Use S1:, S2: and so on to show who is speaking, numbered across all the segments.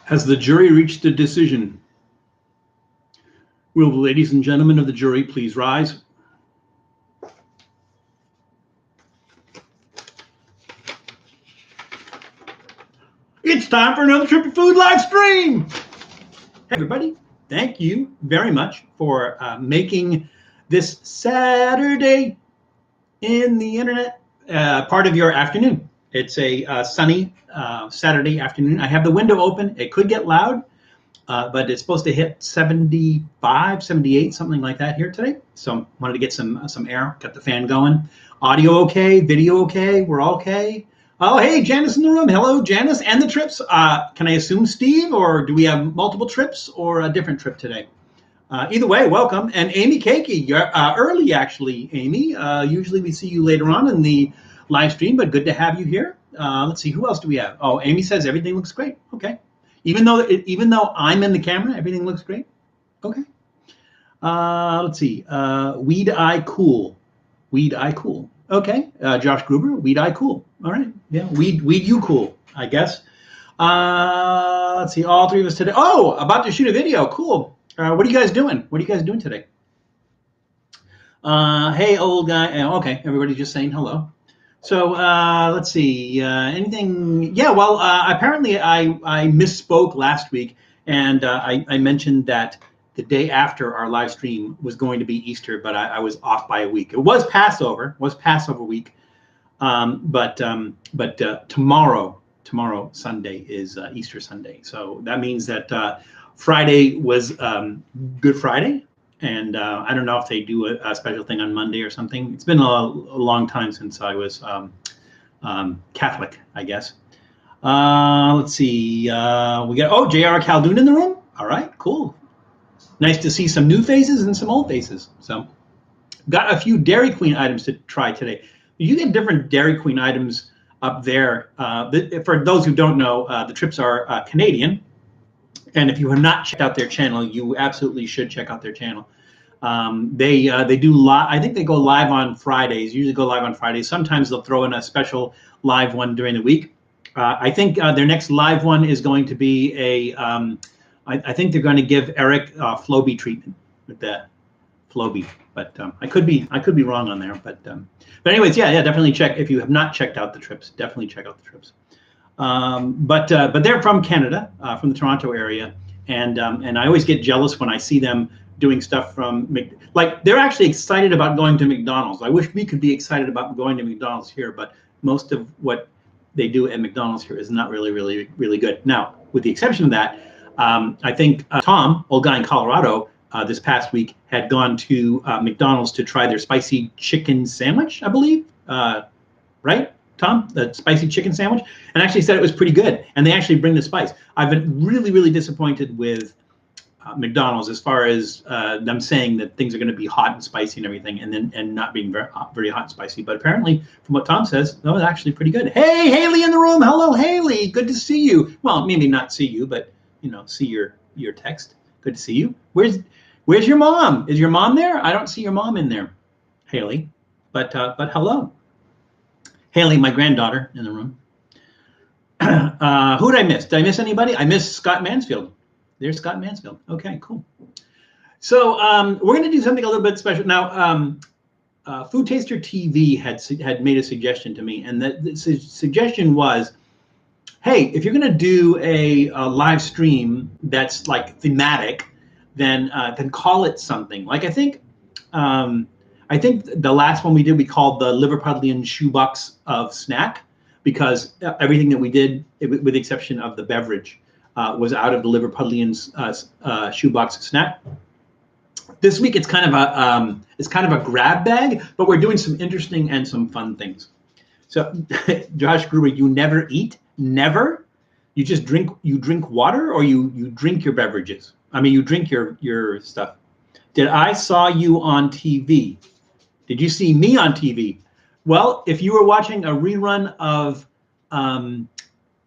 S1: Has the jury reached a decision? Will the ladies and gentlemen of the jury please rise? It's time for another Trippy Food live stream. Hey everybody, thank you very much for making this Saturday in the internet part of your afternoon. It's a sunny Saturday afternoon. I have the window open. It could get loud, but it's supposed to hit 75, 78, something like that here today. So wanted to get some air, got the fan going. Audio okay, video okay, we're all okay. Oh, hey, Janice in the room. Hello, Janice and the Trips. Can I assume Steve, or do we have multiple Trips or a different trip today? Either way, welcome. And Amy Cakey, you're early actually, Amy. Usually we see you later on in the live stream, but good to have you here. Let's see, who else do we have? Oh, Amy says everything looks great. Okay. Even though I'm in the camera, everything looks great. Okay. Let's see. Weed Eye Cool. Weed Eye Cool. Okay. Josh Gruber, Weed Eye Cool. All right. Yeah. Weed you cool, I guess. Let's see. All three of us today. Oh, about to shoot a video. Cool. What are you guys doing? What are you guys doing today? Hey, old guy. Okay. Everybody's just saying hello. So let's see. Anything? Yeah. Well, apparently I misspoke last week, and I mentioned that the day after our live stream was going to be Easter, but I was off by a week. It was Passover. It was Passover week. But tomorrow Sunday is Easter Sunday. So that means that Friday was Good Friday. And I don't know if they do a special thing on Monday or something. It's been a long time since I was Catholic, I guess. Let's see. We got, J.R. Caldoon in the room. All right, cool. Nice to see some new faces and some old faces. So got a few Dairy Queen items to try today. You get different Dairy Queen items up there. For those who don't know, the Trips are Canadian. And if you have not checked out their channel, you absolutely should check out their channel. They do live. I think they go live on Fridays. Usually go live on Fridays. Sometimes they'll throw in a special live one during the week. I think their next live one is going to be I think they're going to give Eric Floby treatment with that Floby. But I could be wrong on there. But anyways, yeah, definitely check. If you have not checked out the Trips, definitely check out the Trips. But they're from Canada, from the Toronto area, and I always get jealous when I see them doing stuff from like they're actually excited about going to McDonald's. I wish we could be excited about going to McDonald's here, but most of what they do at McDonald's here is not really good. Now, with the exception of that, I think Tom, old guy in Colorado, this past week had gone to McDonald's to try their spicy chicken sandwich, I believe, right? Tom, the spicy chicken sandwich, and actually said it was pretty good. And they actually bring the spice. I've been really disappointed with McDonald's as far as them saying that things are going to be hot and spicy and everything, and not being very hot and spicy. But apparently, from what Tom says, no, it's actually pretty good. Hey, Haley in the room. Hello, Haley. Good to see you. Well, maybe not see you, but see your text. Good to see you. Where's your mom? Is your mom there? I don't see your mom in there, Haley. But hello. Haley, my granddaughter, in the room. Who did I miss? Did I miss anybody? I missed Scott Mansfield. There's Scott Mansfield. Okay, cool. So we're going to do something a little bit special. Now, Food Taster TV had made a suggestion to me, and the suggestion was, hey, if you're going to do a live stream that's like thematic, then call it something. Like I think the last one we did, we called the Liverpudlian Shoebox of Snack, because everything that we did, with the exception of the beverage, was out of the Liverpudlian Shoebox of Snack. This week it's kind of a grab bag, but we're doing some interesting and some fun things. So, Josh Gruber, you never eat? Never? You just drink? You drink water, or you drink your beverages? I mean, you drink your stuff. Did I saw you on TV? Did you see me on TV? Well, if you were watching a rerun of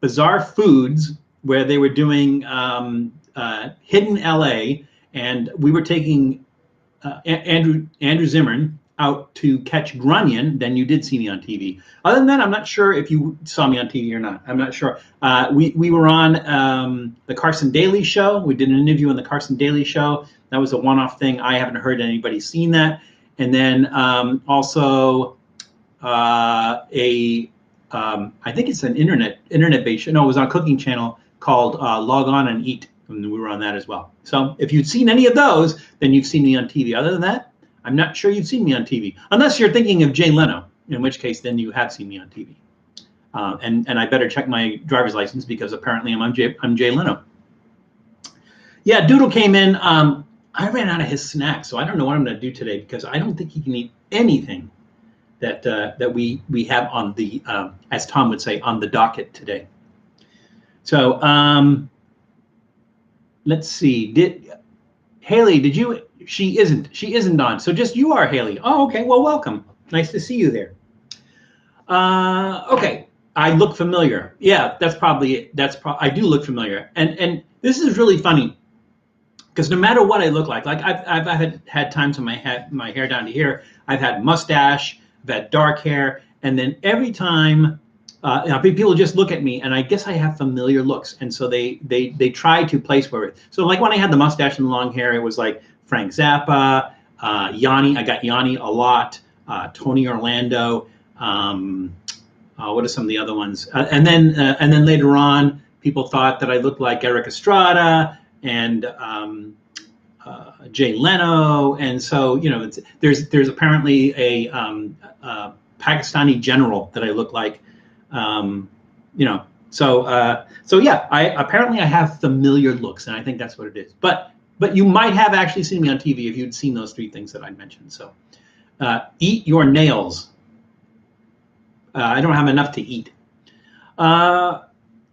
S1: Bizarre Foods, where they were doing Hidden LA, and we were taking Andrew Zimmern out to catch grunion, then you did see me on TV. Other than that, I'm not sure if you saw me on TV or not. I'm not sure. We were on the Carson Daly Show. We did an interview on the Carson Daly Show. That was a one-off thing. I haven't heard anybody seen that. And then also I think it's an internet-based show. No, it was on a cooking channel called Log On and Eat. And we were on that as well. So if you've seen any of those, then you've seen me on TV. Other than that, I'm not sure you've seen me on TV, unless you're thinking of Jay Leno, in which case then you have seen me on TV. And I better check my driver's license because apparently I'm Jay Leno. Yeah, Doodle came in. I ran out of his snacks, so I don't know what I'm going to do today because I don't think he can eat anything that we have on the, as Tom would say, on the docket today. So let's see. Haley, did you? She isn't on. So just you are, Haley. Oh, okay. Well, welcome. Nice to see you there. Okay. I look familiar. Yeah, that's probably it. I do look familiar. And this is really funny because no matter what I look like I've had times when my hair down to here. I've had mustache. I've had dark hair. And then every time people just look at me, and I guess I have familiar looks, and so they try to place where it. So like when I had the mustache and the long hair, it was like Frank Zappa, Yanni. I got Yanni a lot. Tony Orlando. What are some of the other ones? And then later on, people thought that I looked like Eric Estrada and Jay Leno, and so there's apparently a Pakistani general that I look like. So yeah, I have familiar looks, and I think that's what it is. But you might have actually seen me on TV if you'd seen those three things that I mentioned. So eat your nails. I don't have enough to eat.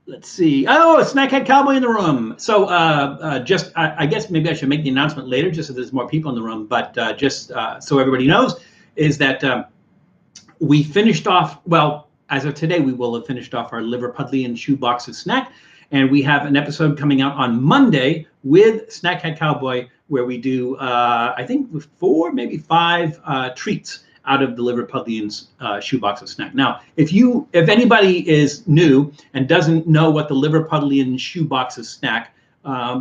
S1: Let's see. Oh, Snackhead Cowboy in the room. So I guess maybe I should make the announcement later, just so there's more people in the room. But just so everybody knows, is that we finished off. Well, as of today, we will have finished off our Liverpudlian Shoebox of Snack, and we have an episode coming out on Monday with Snackhead Cowboy, where we do I think 4, maybe 5 treats out of the Liverpudlian Shoebox of Snack. Now, if anybody is new and doesn't know what the Liverpudlian Shoebox of Snack,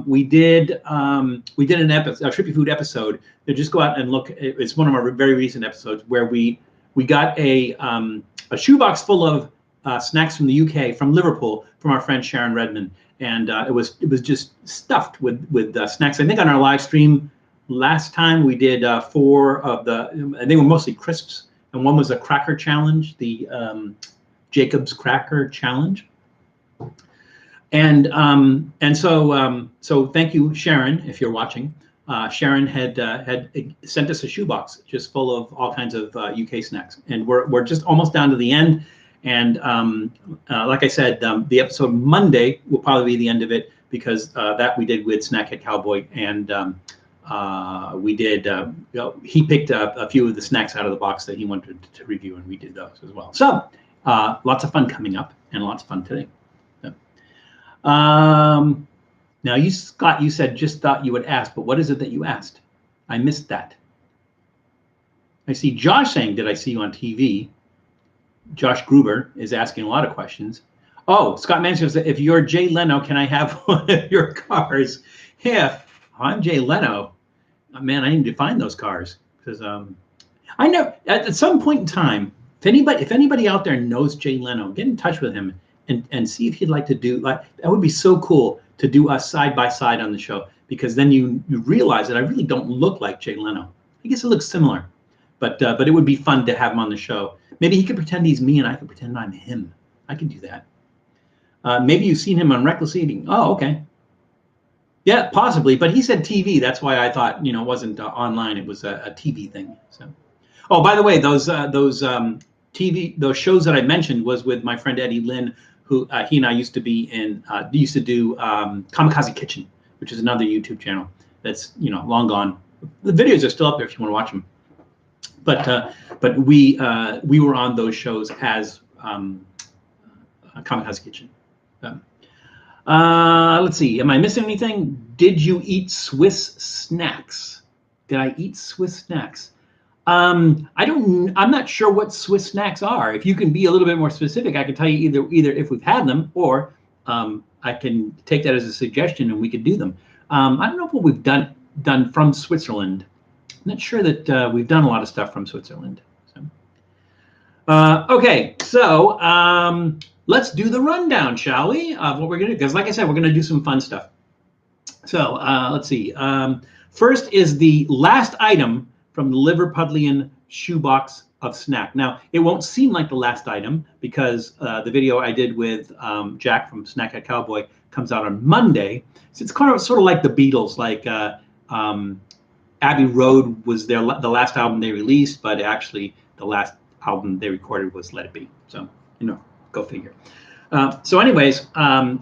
S1: we did an episode, a Trippy Food episode. So just go out and look. It's one of our very recent episodes where we got a shoebox full of snacks from the UK, from Liverpool, from our friend Sharon Redmond, and it was just stuffed with snacks. I think on our live stream last time we did 4 of the, they were mostly crisps, and one was a cracker challenge, the Jacob's Cracker Challenge. And so thank you, Sharon, if you're watching. Sharon had sent us a shoebox just full of all kinds of UK snacks, and we're just almost down to the end. And like I said, the episode Monday will probably be the end of it, because that we did with Snackhead Cowboy, and we did. He picked up a few of the snacks out of the box that he wanted to review, and we did those as well. So lots of fun coming up, and lots of fun today. So, now, you, Scott, you said just thought you would ask, but what is it that you asked? I missed that. I see Josh saying, did I see you on TV? Josh Gruber is asking a lot of questions. Oh, Scott Mansfield said, if you're Jay Leno, can I have one of your cars? Yeah, I'm Jay Leno. Man, I need to find those cars, because I know at some point in time, if anybody out there knows Jay Leno, get in touch with him and see if he'd like to do, like, that would be so cool to do us side by side on the show, because then you realize that I really don't look like Jay Leno. I guess it looks similar, but it would be fun to have him on the show. Maybe he could pretend he's me and I could pretend I'm him. I could do that. Maybe you've seen him on Reckless Eating. Oh, okay. Yeah, possibly. But he said TV. That's why I thought, it wasn't online. It was a TV thing. So, oh, by the way, those TV, those shows that I mentioned was with my friend Eddie Lynn, who he and I used to do Kamikaze Kitchen, which is another YouTube channel that's long gone. The videos are still up there if you want to watch them. But we were on those shows as Kamikaze Kitchen. Let's see. Am I missing anything? Did you eat Swiss snacks? Did I eat Swiss snacks? I'm not sure what Swiss snacks are. If you can be a little bit more specific, I can tell you either if we've had them, or I can take that as a suggestion and we could do them. I don't know what we've done from Switzerland. I'm not sure that we've done a lot of stuff from Switzerland. So. Okay, so let's do the rundown, shall we, of what we're going to do? Because like I said, we're going to do some fun stuff. So let's see. First is the last item from the Liverpudlian Shoebox of Snack. Now, it won't seem like the last item because the video I did with Jack from Snack at Cowboy comes out on Monday. So it's kind of sort of like the Beatles, like Abbey Road was the last album they released, but actually the last album they recorded was Let It Be. So, go figure. So anyways,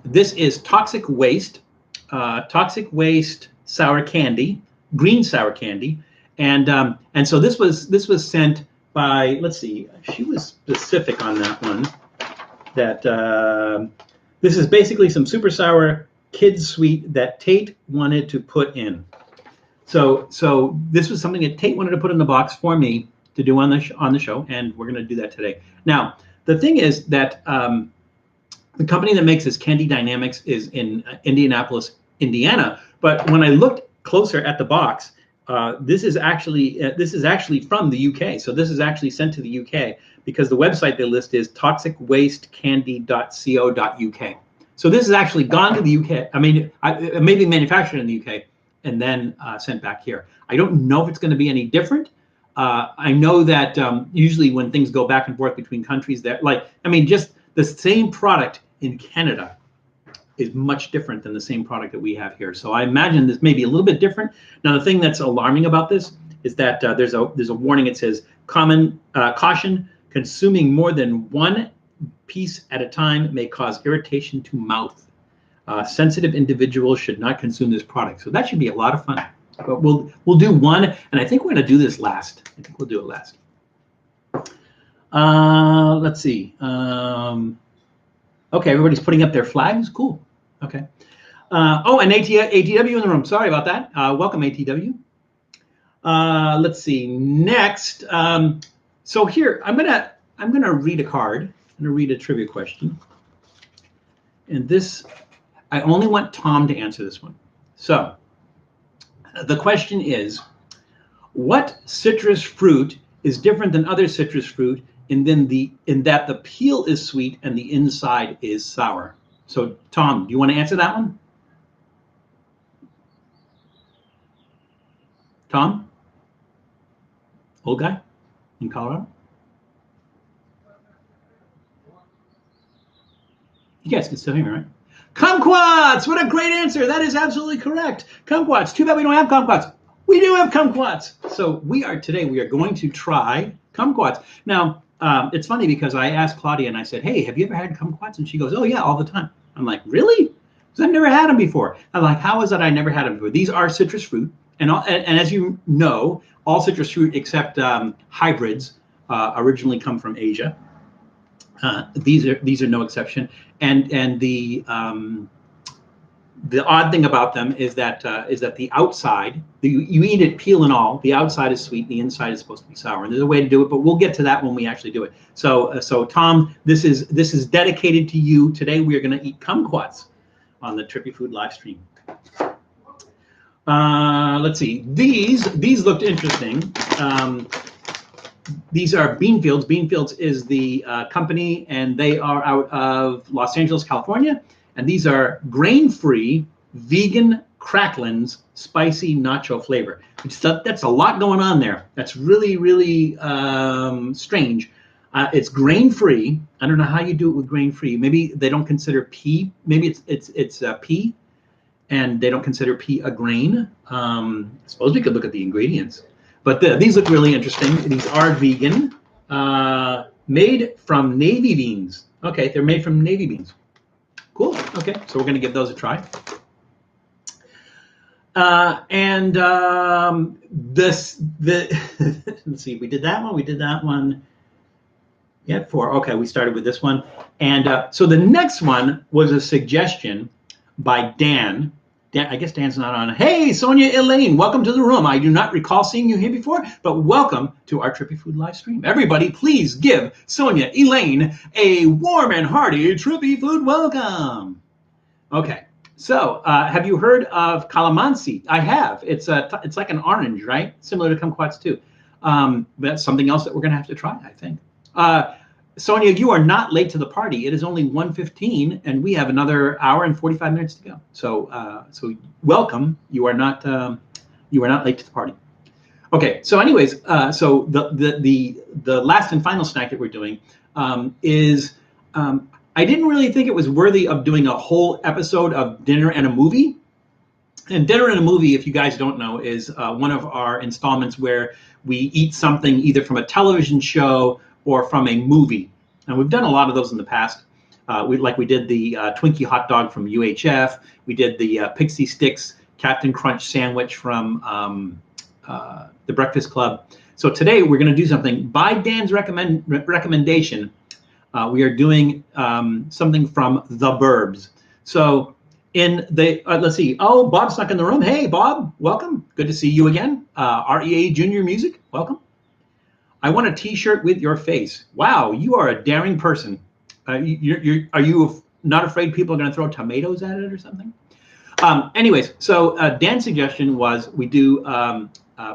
S1: this is Toxic Waste sour candy, green sour candy. And so this was sent by, let's see, she was specific on that one, that this is basically some super sour kids sweet that Tate wanted to put in. So this was something that Tate wanted to put in the box for me to do on the show, and we're going to do that today. Now, the thing is that the company that makes this, Candy Dynamics, is in Indianapolis, Indiana. But when I looked closer at the box, this is actually from the UK. So this is actually sent to the UK because the website they list is toxicwastecandy.co.uk. So this has actually gone to the UK. I mean, it may be manufactured in the UK and then sent back here. I don't know if it's going to be any different. I know that usually when things go back and forth between countries, just the same product in Canada is much different than the same product that we have here. So I imagine this may be a little bit different. Now, the thing that's alarming about this is that there's a warning. It says, caution, consuming more than one piece at a time may cause irritation to mouth. Sensitive individuals should not consume this product. So that should be a lot of fun. But we'll do one, and I think we're going to do this last. I think we'll do it last. Let's see. Okay, everybody's putting up their flags. Cool. Okay. And ATW in the room. Sorry about that. Welcome, ATW. Let's see. Next. So here, I'm gonna read a card. I'm gonna read a trivia question. And this, I only want Tom to answer this one. So the question is, what citrus fruit is different than other citrus fruit in that the peel is sweet and the inside is sour? So Tom, do you want to answer that one? Tom? Old guy in Colorado? You guys can still hear me, right? Kumquats! What a great answer. That is absolutely correct. Kumquats. Too bad we don't have kumquats. We do have kumquats. So we are going to try kumquats. Now, it's funny because I asked Claudia and I said, hey, have you ever had kumquats? And she goes, oh, yeah, all the time. I'm like, really? Because I've never had them before. I'm like, how is that I never had them before? These are citrus fruit. And as you know, all citrus fruit except hybrids originally come from Asia. These are no exception. And the odd thing about them is that the outside, you eat it peel and all, the outside is sweet, the inside is supposed to be sour. And there's a way to do it, but we'll get to that when we actually do it. So Tom, this is dedicated to you. Today we are going to eat kumquats on the Trippy Food live stream. Let's see. These looked interesting. These are Beanfields. Beanfields is the company, and they are out of Los Angeles, California. And these are grain-free, vegan Cracklins spicy nacho flavor. That's a lot going on there. That's really, really strange. It's grain-free. I don't know how you do it with grain-free. Maybe they don't consider pea. Maybe it's pea, and they don't consider pea a grain. I suppose we could look at the ingredients. But these look really interesting. These are vegan, made from navy beans. Okay, they're made from navy beans. Cool. Okay, so we're going to give those a try. Let's see, we did that one. Yeah, 4. Okay, we started with this one. And so the next one was a suggestion by Dan Dan, I guess Dan's not on. Hey, Sonia Elaine, welcome to the room. I do not recall seeing you here before, but welcome to our Trippy Food live stream. Everybody, please give Sonia Elaine a warm and hearty Trippy Food welcome. Okay, so have you heard of calamansi? I have. It's like an orange, right? Similar to kumquats too. That's something else that we're going to have to try, I think. Sonia, you are not late to the party. It is only 1:15, and we have another hour and 45 minutes to go. So, welcome. You are not late to the party. Okay. So, anyways, so the last and final snack that we're doing is I didn't really think it was worthy of doing a whole episode of Dinner and a Movie. And Dinner and a Movie, if you guys don't know, is one of our installments where we eat something either from a television show or from a movie. And we've done a lot of those in the past. We did the Twinkie hot dog from UHF. We did the Pixie Sticks Captain Crunch sandwich from the Breakfast Club. So today we're going to do something by Dan's recommendation. We are doing something from the Burbs. So in the, let's see. Oh, Bob's stuck in the room. Hey, Bob, welcome. Good to see you again. REA Junior Music, welcome. I want a T-shirt with your face. Wow, you are a daring person. Are you not afraid people are going to throw tomatoes at it or something? Anyways, so Dan's suggestion was we do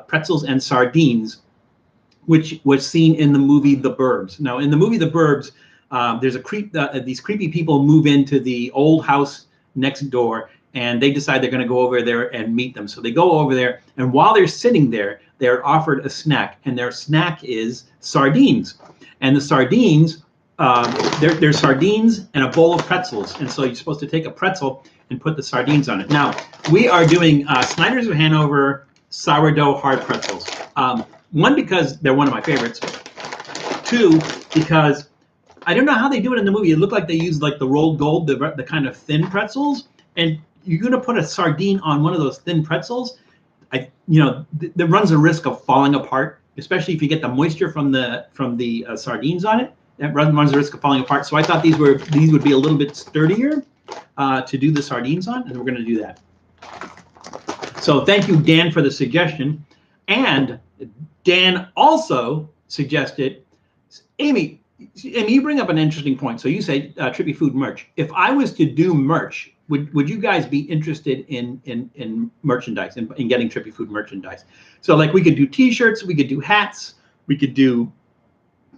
S1: pretzels and sardines, which was seen in the movie The Burbs. Now, in the movie The Burbs, there's these creepy people move into the old house next door, and they decide they're going to go over there and meet them. So they go over there, and while they're sitting there, they're offered a snack, and their snack is sardines. And the sardines, they're sardines and a bowl of pretzels. And so you're supposed to take a pretzel and put the sardines on it. Now, we are doing Snyder's of Hanover sourdough hard pretzels. One, because they're one of my favorites. Two, because I don't know how they do it in the movie. It looked like they used like the rolled gold, the kind of thin pretzels. And you're going to put a sardine on one of those thin pretzels, that runs a risk of falling apart, especially if you get the moisture from the sardines on it. That runs the risk of falling apart. So I thought these would be a little bit sturdier to do the sardines on, and we're going to do that. So thank you, Dan, for the suggestion. And Dan also suggested, Amy, you bring up an interesting point. So you say Trippy Food merch. If I was to do merch, would you guys be interested in merchandise, in getting Trippy Food merchandise? So like we could do T-shirts, we could do hats, we could do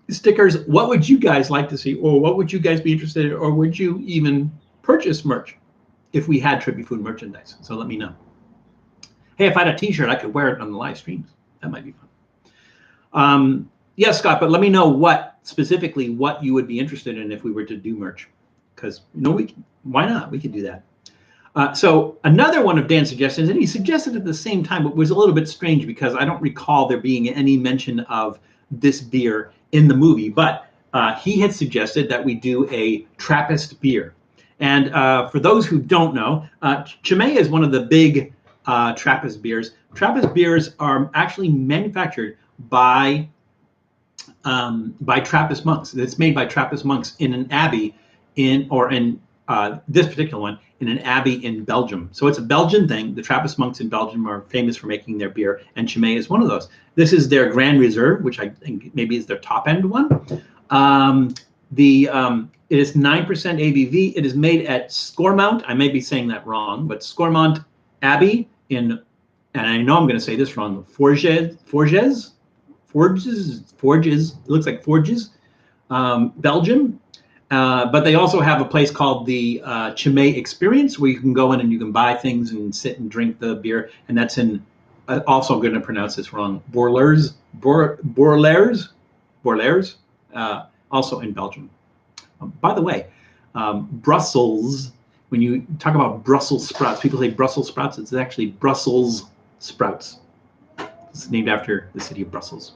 S1: stickers. What would you guys like to see, or what would you guys be interested in, or would you even purchase merch if we had Trippy Food merchandise? So let me know. Hey, if I had a T-shirt, I could wear it on the live streams. That might be fun. Yeah, Scott, but let me know specifically what you would be interested in if we were to do merch. Because why not? We could do that. So another one of Dan's suggestions, and he suggested at the same time, but was a little bit strange because I don't recall there being any mention of this beer in the movie. But he had suggested that we do a Trappist beer. And for those who don't know, Chimay is one of the big Trappist beers. Trappist beers are actually manufactured by Trappist monks. It's made by Trappist monks in an abbey this particular one in an abbey in Belgium. So it's a Belgian thing. The Trappist monks in Belgium are famous for making their beer, and Chimay is one of those. This is their Grand Reserve, which I think maybe is their top end one. It is 9% ABV. It is made at Scoremount. I may be saying that wrong, but Scoremount Abbey and I know I'm going to say this wrong, Forges. It looks like Forges, Belgium. But they also have a place called the Chimay Experience, where you can go in and you can buy things and sit and drink the beer. And that's in, also going to pronounce this wrong, Borlers, also in Belgium. By the way, Brussels, when you talk about Brussels sprouts, people say Brussels sprouts. It's actually Brussels sprouts. It's named after the city of Brussels,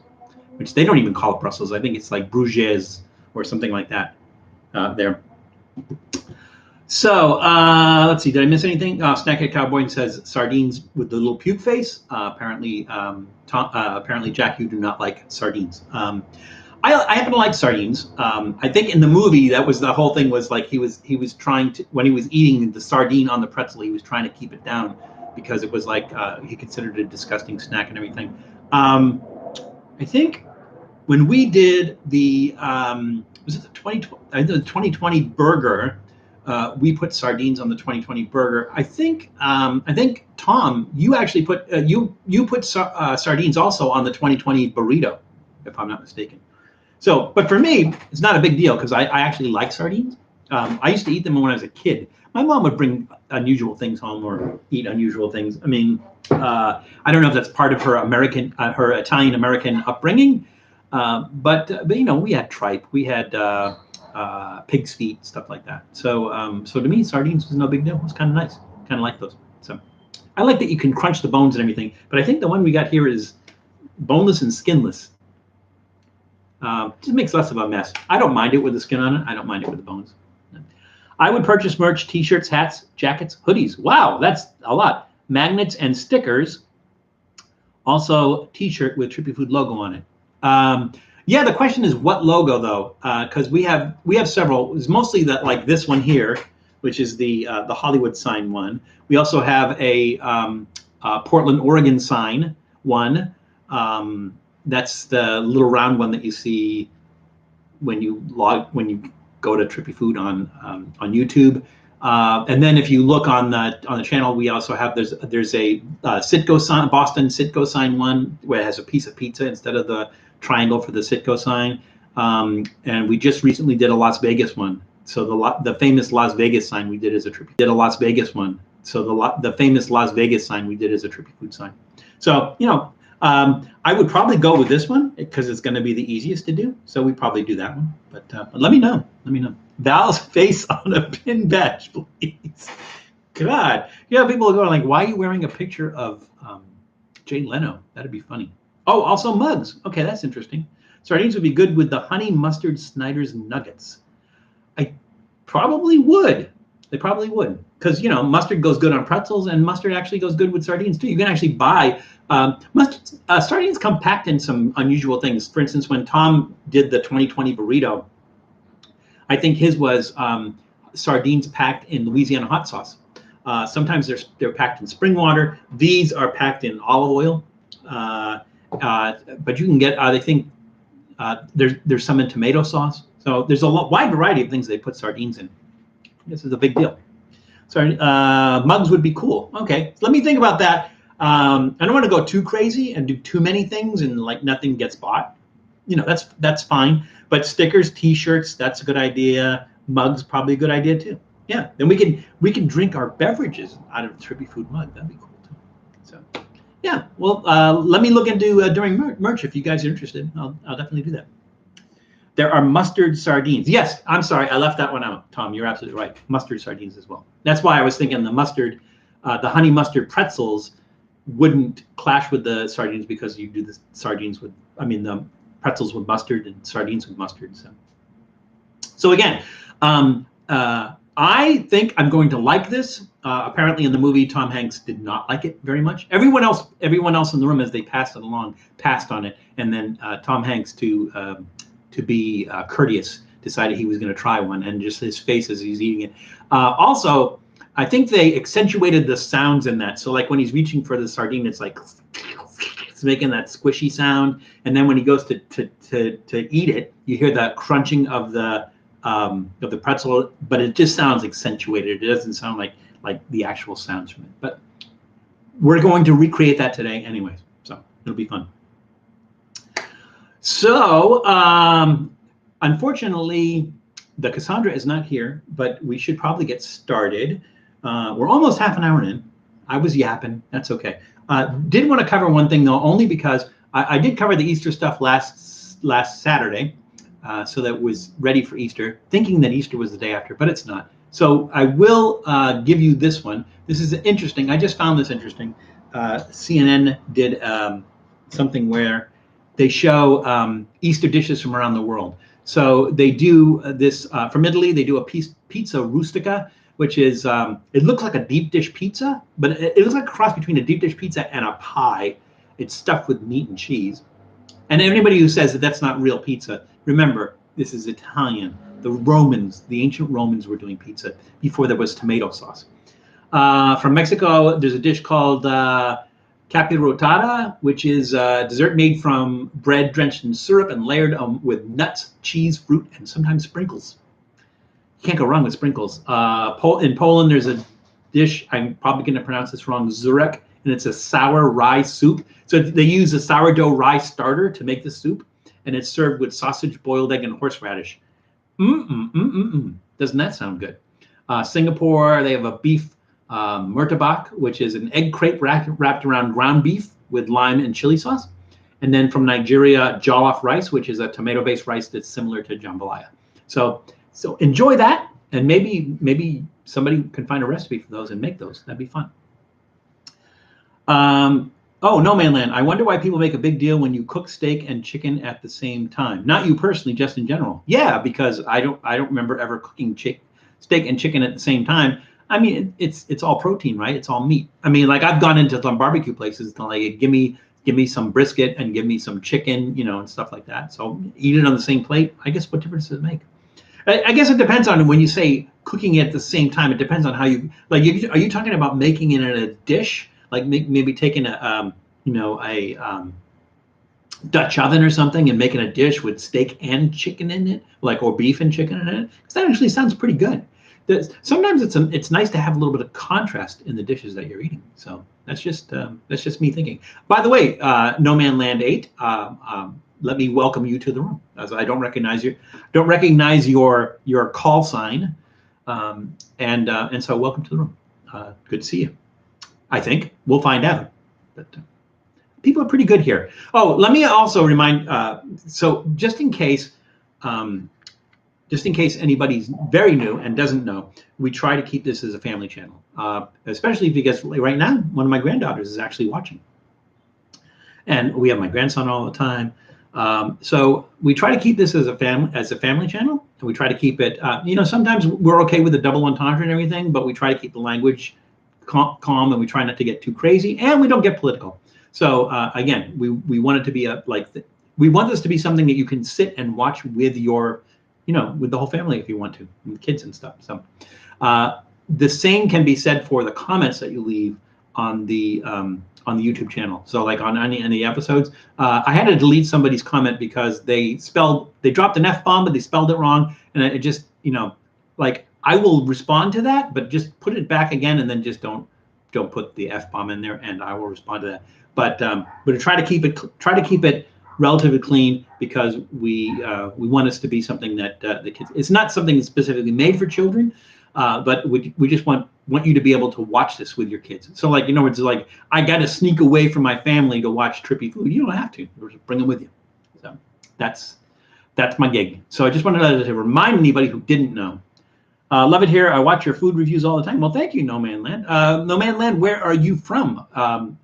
S1: which they don't even call it Brussels. I think it's like Bruges or something like that there. So let's see. Did I miss anything? Snackhead Cowboy says sardines with the little puke face. Apparently, Jack, you do not like sardines. I happen to like sardines. I think in the movie that was the whole thing was like he was trying to, when he was eating the sardine on the pretzel, he was trying to keep it down because it was like he considered it a disgusting snack and everything. I think when we did the was it the 2020 burger, we put sardines on the 2020 burger. I think Tom, you actually put you put sardines also on the 2020 burrito, if I'm not mistaken. So, but for me, it's not a big deal because I actually like sardines. I used to eat them when I was a kid. My mom would bring unusual things home or eat unusual things. I mean, I don't know if that's part of her her Italian American upbringing, but you know, we had tripe, we had pig's feet, stuff like that. So so to me, sardines was no big deal. It was kind of nice. Kind of like those. So I like that you can crunch the bones and everything. But I think the one we got here is boneless and skinless. Just makes less of a mess. I don't mind it with the skin on it. I don't mind it with the bones. I would purchase merch, t-shirts, hats, jackets, hoodies. Wow, that's a lot. Magnets and stickers. Also, t-shirt with Trippy Food logo on it. Yeah, the question is what logo though? Because we have several. It's mostly that, like this one here, which is the Hollywood sign one. We also have a Portland, Oregon sign one. That's the little round one that you see when you go to Trippy Food on YouTube. And then if you look on the channel, we also have there's a Sitco sign, Boston Sitco sign one where it has a piece of pizza instead of the triangle for the Sitco sign. And we just recently did a Las Vegas one. So the famous Las Vegas sign we did as a Trippy. Did a Las Vegas one. So the famous Las Vegas sign we did as a Trippy Food sign. So you know. I would probably go with this one because it's going to be the easiest to do. So we probably do that one. But let me know. Let me know. Val's face on a pin badge, please. God. You know, people are going like, why are you wearing a picture of Jay Leno? That'd be funny. Oh, also mugs. Okay, that's interesting. Sardines would be good with the honey mustard Snyder's nuggets. I probably would. They probably would. Because, you know, mustard goes good on pretzels, and mustard actually goes good with sardines, too. You can actually buy sardines come packed in some unusual things. For instance, when Tom did the 2020 burrito, I think his was sardines packed in Louisiana hot sauce. Sometimes they're packed in spring water. These are packed in olive oil. But you can get, I think, there's some in tomato sauce. So there's a wide variety of things they put sardines in. This is a big deal. Sorry, mugs would be cool. Okay, so let me think about that. I don't want to go too crazy and do too many things and like nothing gets bought. You know, that's fine. But stickers, t-shirts, that's a good idea. Mugs, probably a good idea too. Yeah, then we can drink our beverages out of a Trippy Food mug. That'd be cool too. So, yeah. Well, let me look into during merch if you guys are interested. I'll definitely do that. There are mustard sardines. Yes, I'm sorry, I left that one out, Tom. You're absolutely right. Mustard sardines as well. That's why I was thinking the mustard, the honey mustard pretzels wouldn't clash with the sardines because you do the sardines with, the pretzels with mustard and sardines with mustard. So again, I think I'm going to like this. Apparently in the movie, Tom Hanks did not like it very much. Everyone else in the room, as they passed it along, passed on it. And then Tom Hanks, to be courteous, decided he was going to try one, and just his face as he's eating it. Also, I think they accentuated the sounds in that. So like when he's reaching for the sardine, it's like it's making that squishy sound, and then when he goes to eat it, you hear the crunching of the pretzel, but it just sounds accentuated. It doesn't sound like the actual sounds from it. But we're going to recreate that today, anyways. So it'll be fun. So, unfortunately, the Cassandra is not here, but we should probably get started. We're almost half an hour in. I was yapping. That's okay. Did want to cover one thing, though, only because I did cover the Easter stuff last Saturday, so that was ready for Easter, thinking that Easter was the day after, but it's not. So I will give you this one. This is interesting. I just found this interesting. CNN did something where they show Easter dishes from around the world. So they do this from Italy. They do a pizza rustica, which is it looks like a deep dish pizza, but it looks like a cross between a deep dish pizza and a pie. It's stuffed with meat and cheese. And anybody who says that that's not real pizza Remember, this is Italian. The Romans, the ancient Romans, were doing pizza before there was tomato sauce. From Mexico, there's a dish called capirotada, which is a dessert made from bread drenched in syrup and layered with nuts, cheese, fruit, and sometimes sprinkles. You can't go wrong with sprinkles. In Poland, there's a dish, I'm probably going to pronounce this wrong, zurek, and it's a sour rye soup. So they use a sourdough rye starter to make the soup, and it's served with sausage, boiled egg, and horseradish. Doesn't that sound good? Singapore, they have a beef murtabak, which is an egg crepe wrapped around ground beef with lime and chili sauce. And then from Nigeria, jollof rice, which is a tomato-based rice that's similar to jambalaya. So enjoy that, and maybe somebody can find a recipe for those and make those. That'd be fun. Oh, No Man Land. I wonder why people make a big deal when you cook steak and chicken at the same time. Not you personally, just in general. Yeah, because I don't remember ever cooking steak and chicken at the same time. I mean, it's all protein, right? It's all meat. I mean, like I've gone into some barbecue places to like give me some brisket and give me some chicken, and stuff like that. So eat it on the same plate. I guess what difference does it make? I guess it depends on when you say cooking at the same time. It depends on how you like. Are you talking about making it in a dish, like maybe taking a Dutch oven or something and making a dish with steak and chicken in it, or beef and chicken in it? Because that actually sounds pretty good. Sometimes it's nice to have a little bit of contrast in the dishes that you're eating. So that's just me thinking. By the way, No Man Land 8. Let me welcome you to the room, as I don't recognize your call sign, and so welcome to the room. Good to see you. I think we'll find out, but people are pretty good here. Oh, let me also remind. So just in case anybody's very new and doesn't know, we try to keep this as a family channel, especially because right now one of my granddaughters is actually watching, and we have my grandson all the time. So we try to keep this as a family channel, and we try to keep it. Sometimes we're okay with the double entendre and everything, but we try to keep the language calm, and we try not to get too crazy, and we don't get political. So again, we want it to be we want this to be something that you can sit and watch with your, with the whole family if you want to, with kids and stuff. So the same can be said for the comments that you leave on the YouTube channel. So like on any episodes, I had to delete somebody's comment because they dropped an F-bomb, but they spelled it wrong. And it just, I will respond to that, but just put it back again, and then just don't put the F-bomb in there, and I will respond to that. But try to keep it relatively clean, because we want this to be something that the kids. It's not something specifically made for children, but we just want you to be able to watch this with your kids. So it's like I got to sneak away from my family to watch Trippy food. You don't have to. Just bring them with you. So that's my gig. So I just wanted to remind anybody who didn't know. Love it here. I watch your food reviews all the time. Well, thank you, No Man Land. No Man Land, where are you from?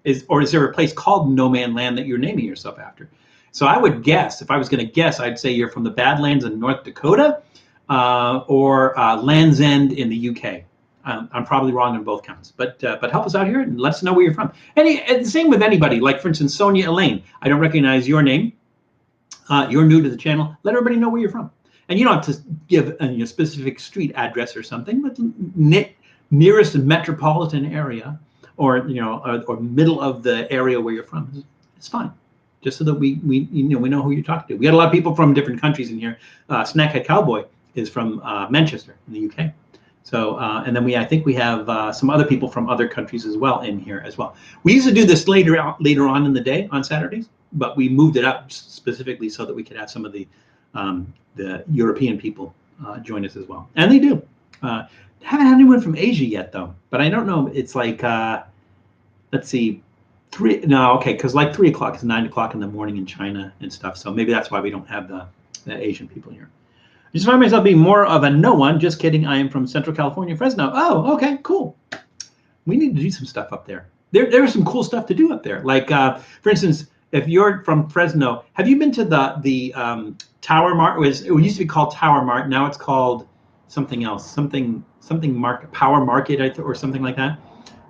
S1: Is there a place called No Man Land that you're naming yourself after? So I would guess, if I was going to guess, I'd say you're from the Badlands in North Dakota, or Land's End in the UK. I'm probably wrong on both counts, but help us out here and let us know where you're from. And same with anybody, like for instance, Sonia Elaine. I don't recognize your name. You're new to the channel. Let everybody know where you're from. And you don't have to give a specific street address or something, but nearest metropolitan area, or or middle of the area where you're from. It's fine, just so that we know who you're talking to. We got a lot of people from different countries in here. Snackhead Cowboy is from Manchester in the UK. So and then I think we have some other people from other countries as well in here as well. We used to do this later on in the day on Saturdays, but we moved it up specifically so that we could have some of the European people join us as well, and they do. Haven't had anyone from Asia yet though, but I don't know. It's like let's see, 3. No, okay, because like 3 o'clock is 9 o'clock in the morning in China and stuff. So maybe that's why we don't have the Asian people here. I just find myself being more of a no one. Just kidding. I am from Central California, Fresno. Oh, okay, cool. We need to do some stuff up there. There's some cool stuff to do up there. Like for instance, if you're from Fresno, have you been to the Tower Mart? It used to be called Tower Mart. Now it's called something else, something market, Power Market, or something like that.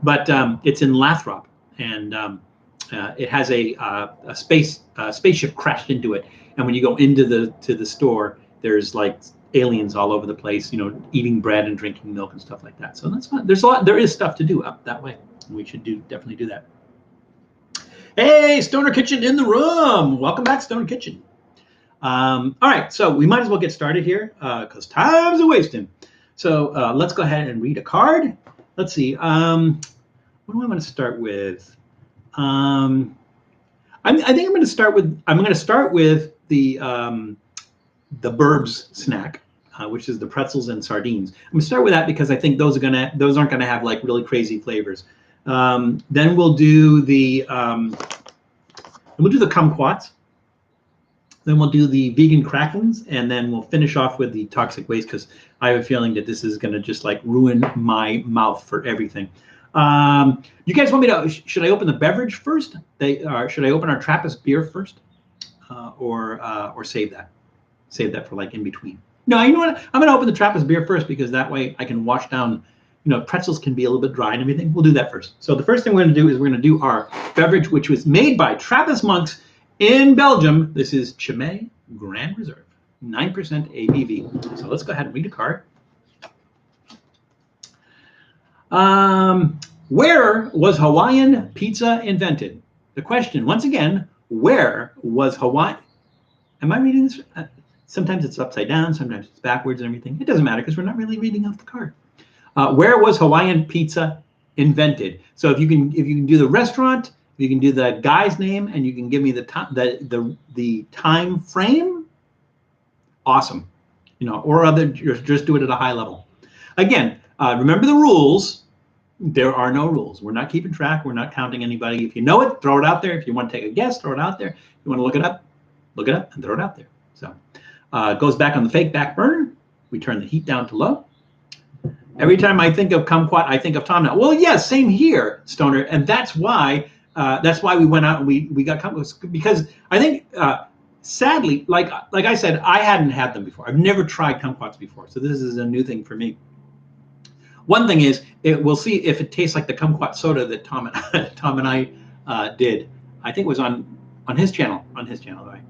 S1: But it's in Lathrop, and it has a spaceship crashed into it. And when you go into the store, there's like aliens all over the place, eating bread and drinking milk and stuff like that. So that's fun. There is stuff to do up that way. We should definitely do that. Hey, Stoner Kitchen in the room. Welcome back, Stoner Kitchen. All right, so we might as well get started here because time's a wasting. So let's go ahead and read a card. Let's see. What do I want to start with? I think I'm going to start with the Burbs snack, which is the pretzels and sardines. I'm going to start with that because I think those aren't going to have like really crazy flavors. Then we'll do the kumquats. Then we'll do the vegan cracklins, and then we'll finish off with the toxic waste because I have a feeling that this is going to just like ruin my mouth for everything. You guys want me to? Should I open the beverage first? Should I open our Trappist beer first, or save that? Save that for like in between. No, you know what? I'm going to open the Trappist beer first because that way I can wash down. Pretzels can be a little bit dry and everything. We'll do that first. So the first thing we're going to do is we're going to do our beverage, which was made by Trappist monks in Belgium. This is Chimay Grand Reserve, 9% ABV. So let's go ahead and read a card. Where was Hawaiian pizza invented? The question, once again, where was Hawaii? Am I reading this? Sometimes it's upside down, sometimes it's backwards and everything. It doesn't matter because we're not really reading off the card. Where was Hawaiian pizza invented? So if you can do the restaurant, you can do the guy's name, and you can give me the time frame. Awesome, or other just do it at a high level. Again, remember the rules. There are no rules. We're not keeping track. We're not counting anybody. If you know it, throw it out there. If you want to take a guess, throw it out there. If you want to look it up and throw it out there. So it goes back on the fake back burner. We turn the heat down to low. Every time I think of kumquat, I think of Tom now. Well, yes, same here, Stoner, and that's why we went out and we got kumquats, because I think sadly, like I said, I hadn't had them before. I've never tried kumquats before, so this is a new thing for me. One thing is, we'll see if it tastes like the kumquat soda that Tom and I did. I think it was on his channel. Right?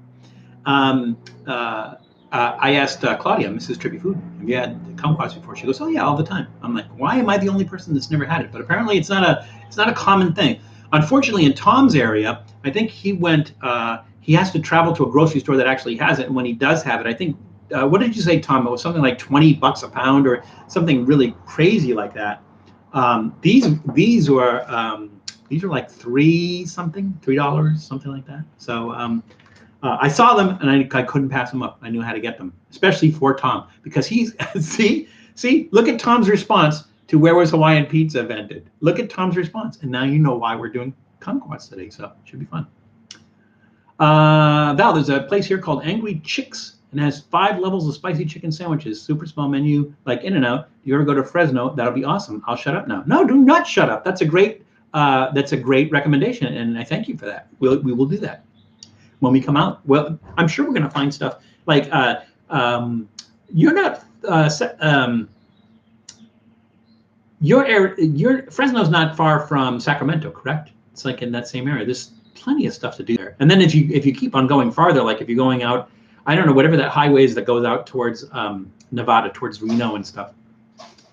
S1: I asked Claudia, Mrs. Trippy Food, have you had kumquats before? She goes, oh yeah, all the time. I'm like, why am I the only person that's never had it? But apparently it's not a common thing. Unfortunately, in Tom's area, I think he has to travel to a grocery store that actually has it. And when he does have it, I think, what did you say, Tom? It was something like $20 a pound or something really crazy like that. These were like $3, something like that. So I saw them and I couldn't pass them up. I knew how to get them, especially for Tom, because he's see, look at Tom's response to where was Hawaiian pizza invented. Look at Tom's response, and now you know why we're doing kumquats today. So it should be fun. Val, there's a place here called Angry Chicks and has 5 levels of spicy chicken sandwiches, super small menu like In-N-Out. If you ever go to Fresno, that'll be awesome. I'll shut up now. No, do not shut up. That's a great recommendation, and I thank you for that. We will do that when we come out. Well, I'm sure we're going to find stuff like you're not your Fresno's not far from Sacramento, correct? It's like in that same area. There's plenty of stuff to do there. And then if you keep on going farther, like if you're going out, I don't know, whatever that highway is that goes out towards Nevada, towards Reno and stuff.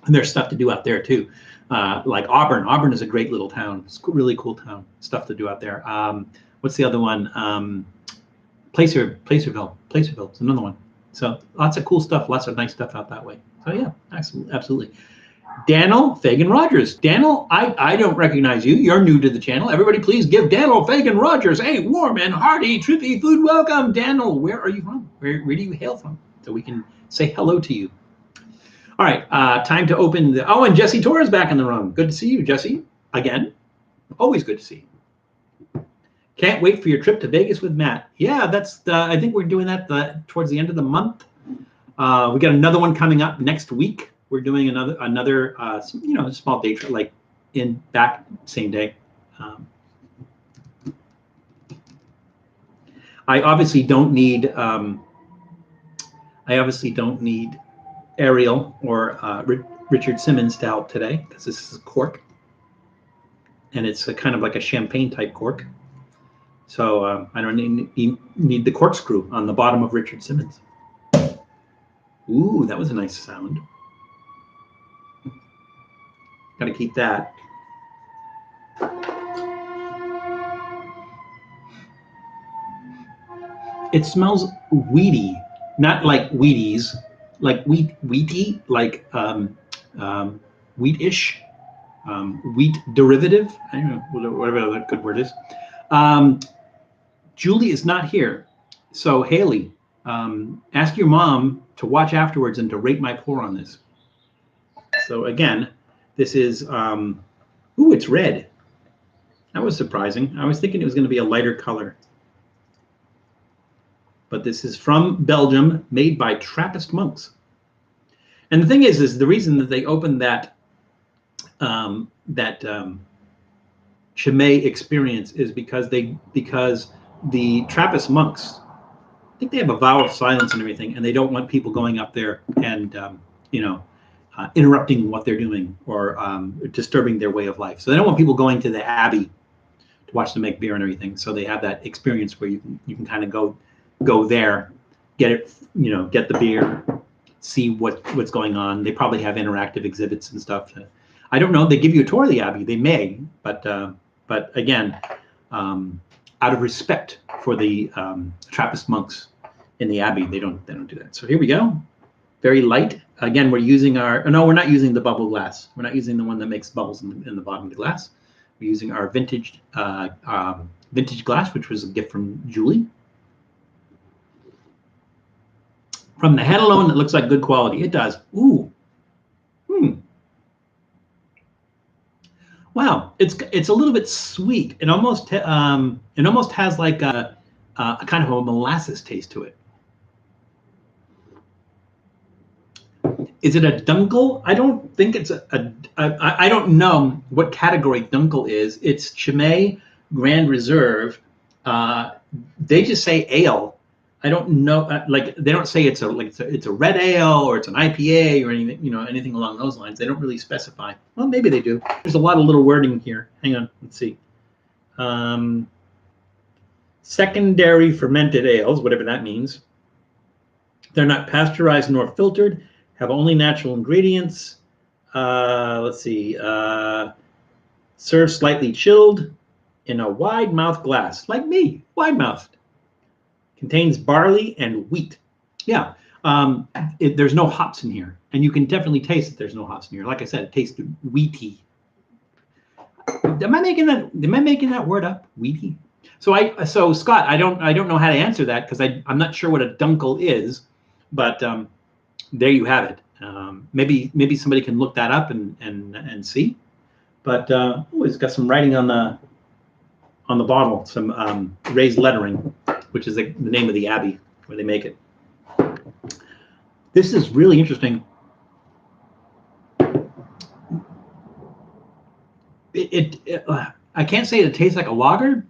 S1: And there's stuff to do out there too. Like Auburn. Auburn is a great little town. It's a really cool town. Stuff to do out there. What's the other one? Placerville. Placerville is another one. So lots of cool stuff, lots of nice stuff out that way. So yeah, absolutely. Daniel Fagan Rogers. Daniel, I don't recognize you. You're new to the channel. Everybody please give Daniel Fagan Rogers a warm and hearty Trippy food welcome. Daniel, where are you from? Where do you hail from? So we can say hello to you. All right, time to open the, and Jesse Torres back in the room. Good to see you, Jesse. Again, always good to see you. Can't wait for your trip to Vegas with Matt. Yeah, that's I think we're doing that towards the end of the month. We got another one coming up next week. We're doing another small day trip, like back same day. I obviously don't need Ariel or Richard Simmons to help today because this is a cork, and it's kind of like a champagne type cork. So I don't need the corkscrew on the bottom of Richard Simmons. Ooh, that was a nice sound. Got to keep that. It smells wheaty, not like Wheaties, like wheaty, like wheatish, wheat derivative. I don't know, whatever that good word is. Julie is not here, so Haley, ask your mom to watch afterwards and to rate my pour on this. So again, this is, ooh, it's red. That was surprising. I was thinking it was going to be a lighter color. But this is from Belgium, made by Trappist monks. And the thing is the reason that they opened that Chimay experience is because the Trappist monks, I think they have a vow of silence and everything, and they don't want people going up there and interrupting what they're doing or disturbing their way of life. So they don't want people going to the abbey to watch them make beer and everything. So they have that experience where you can kind of go there, get it, get the beer, see what's going on. They probably have interactive exhibits and stuff. I don't know. They give you a tour of the abbey. They may, but again, out of respect for the Trappist monks in the abbey, they don't do that. So here we go. Very light. Again, we're using we're not using the bubble glass. We're not using the one that makes bubbles in the bottom of the glass. We're using our vintage glass, which was a gift from Julie. From the head alone, it looks like good quality. It does. Ooh. Wow. It's a little bit sweet. It almost has like a kind of a molasses taste to it. Is it a dunkel? I don't think it's I don't know what category dunkel is. It's Chimay Grand Reserve. They just say ale. I don't know, like they don't say it's a red ale or it's an IPA or anything, anything along those lines. They don't really specify. Well, maybe they do. There's a lot of little wording here. Hang on, let's see. Secondary fermented ales, whatever that means. They're not pasteurized nor filtered. Have only natural ingredients. Let's see. Serve slightly chilled in a wide mouth glass, like me, wide mouthed. Contains barley and wheat. Yeah, there's no hops in here, and you can definitely taste that there's no hops in here. Like I said, it tastes wheaty. Am I making that word up? Wheaty. So Scott, I don't know how to answer that because I'm not sure what a dunkel is, but there you have it. Maybe somebody can look that up and see. But it's got some writing on the bottle, some raised lettering, which is the name of the abbey where they make it. This is really interesting. I can't say it tastes like a lager.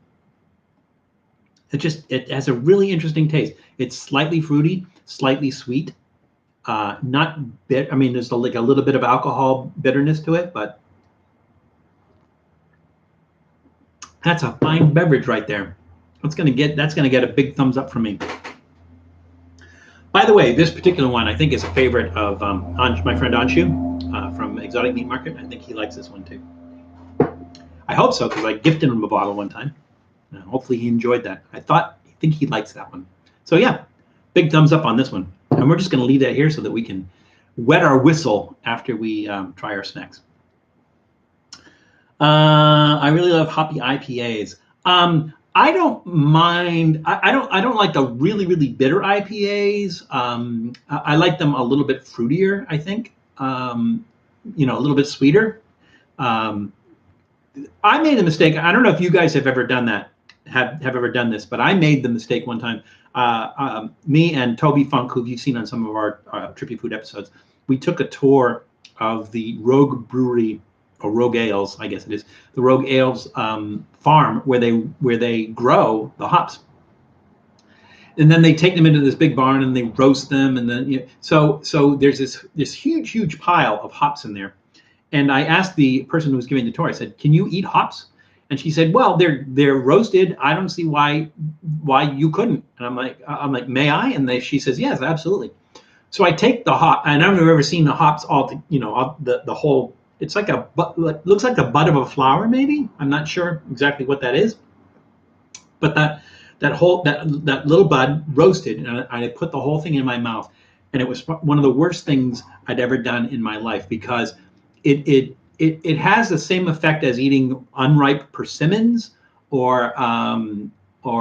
S1: It has a really interesting taste. It's slightly fruity, slightly sweet, not bit. I mean, there's like a little bit of alcohol bitterness to it, but that's a fine beverage right there. That's gonna get a big thumbs up from me. By the way, this particular one I think is a favorite of my friend Anshu from Exotic Meat Market. I think he likes this one too. I hope so because I gifted him a bottle one time. Hopefully he enjoyed that. I think he likes that one. So yeah, big thumbs up on this one. And we're just gonna leave that here so that we can wet our whistle after we try our snacks. I really love hoppy IPAs. I don't mind. I don't like the really, really bitter IPAs. I like them a little bit fruitier, I think. A little bit sweeter. I made a mistake. I don't know if you guys have ever done that, have ever done this, but I made the mistake one time. Me and Toby Funk, who you've seen on some of our Trippy Food episodes, we took a tour of the Rogue Brewery, or Rogue Ales, I guess it is, the Rogue Ales farm where they grow the hops. And then they take them into this big barn and they roast them, and then so there's this huge pile of hops in there. And I asked the person who was giving the tour, I said, "Can you eat hops?" And she said, well, they're roasted. I don't see why you couldn't. And I'm like, may I? And she says, yes, absolutely. So I take the hop, and I've never seen the hops all, the whole. It's like looks like the bud of a flower, maybe. I'm not sure exactly what that is, but that little bud roasted, and I put the whole thing in my mouth, and it was one of the worst things I'd ever done in my life, because it has the same effect as eating unripe persimmons or what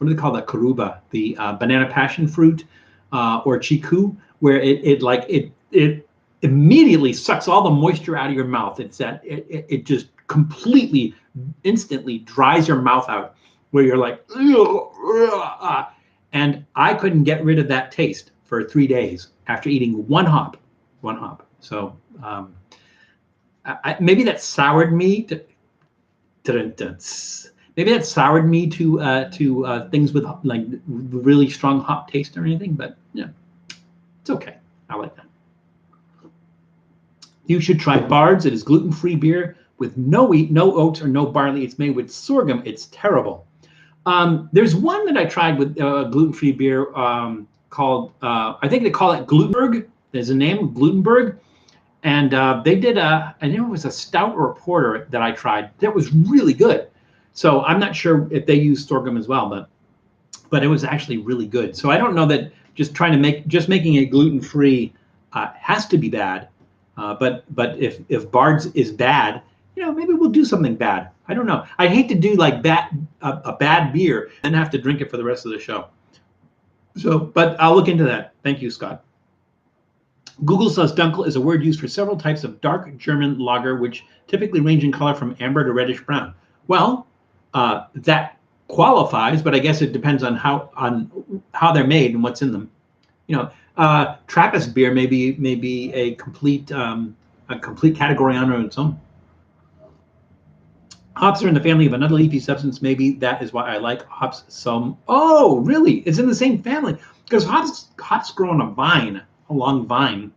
S1: do they call that, karuba, the banana passion fruit, or chiku, where it immediately sucks all the moisture out of your mouth. It's that it just completely, instantly dries your mouth out, where you're like, and I couldn't get rid of that taste for 3 days after eating one hop. So maybe that soured me to things with like really strong hop taste or anything, but yeah, it's okay. I like that. You should try Burbs. It is gluten-free beer with no wheat, no oats, or no barley. It's made with sorghum. It's terrible. There's one that I tried with gluten-free beer called, I think they call it Glutenberg. There's a name, Glutenberg. And they did I know it was a stout or a porter that I tried. That was really good. So I'm not sure if they use sorghum as well, but it was actually really good. So I don't know that just making it gluten-free has to be bad. But if Burbs is bad, maybe we'll do something bad. I don't know. I hate to do like a bad beer and have to drink it for the rest of the show. So, but I'll look into that. Thank you, Scott. Google says Dunkel is a word used for several types of dark German lager, which typically range in color from amber to reddish brown. Well, that qualifies, but I guess it depends on how they're made and what's in them. Trappist beer may be a complete category on its own. Hops are in the family of another leafy substance. Maybe that is why I like hops some. Oh, really? It's in the same family, because hops grow on a long vine,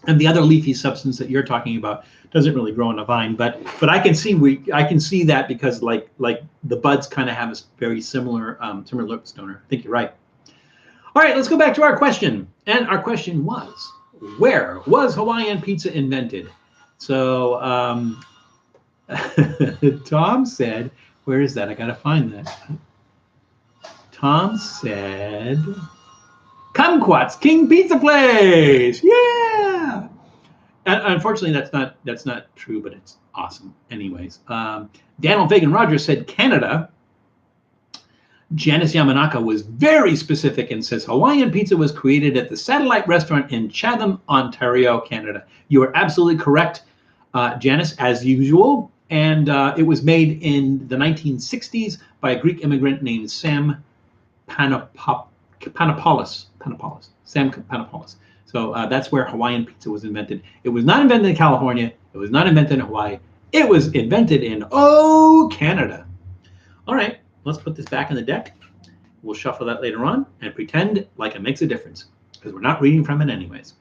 S1: and the other leafy substance that you're talking about doesn't really grow on a vine. But I can see that, because like the buds kind of have a very similar lip stoner. I think you're right. All right, let's go back to our question. And our question was, where was Hawaiian pizza invented? So Tom said, where is that? I got to find that. Tom said, Kumquats King Pizza Place. Yeah. And unfortunately, that's not true, but it's awesome. Anyways, Daniel Fagan Rogers said Canada. Janice Yamanaka was very specific and says Hawaiian pizza was created at the Satellite Restaurant in Chatham, Ontario, Canada. You are absolutely correct, Janice, as usual. And it was made in the 1960s by a Greek immigrant named Sam Panopoulos. Sam Panopoulos. So that's where Hawaiian pizza was invented. It was not invented in California. It was not invented in Hawaii. It was invented in Canada. All right. Let's put this back in the deck. We'll shuffle that later on and pretend like it makes a difference, because we're not reading from it anyways.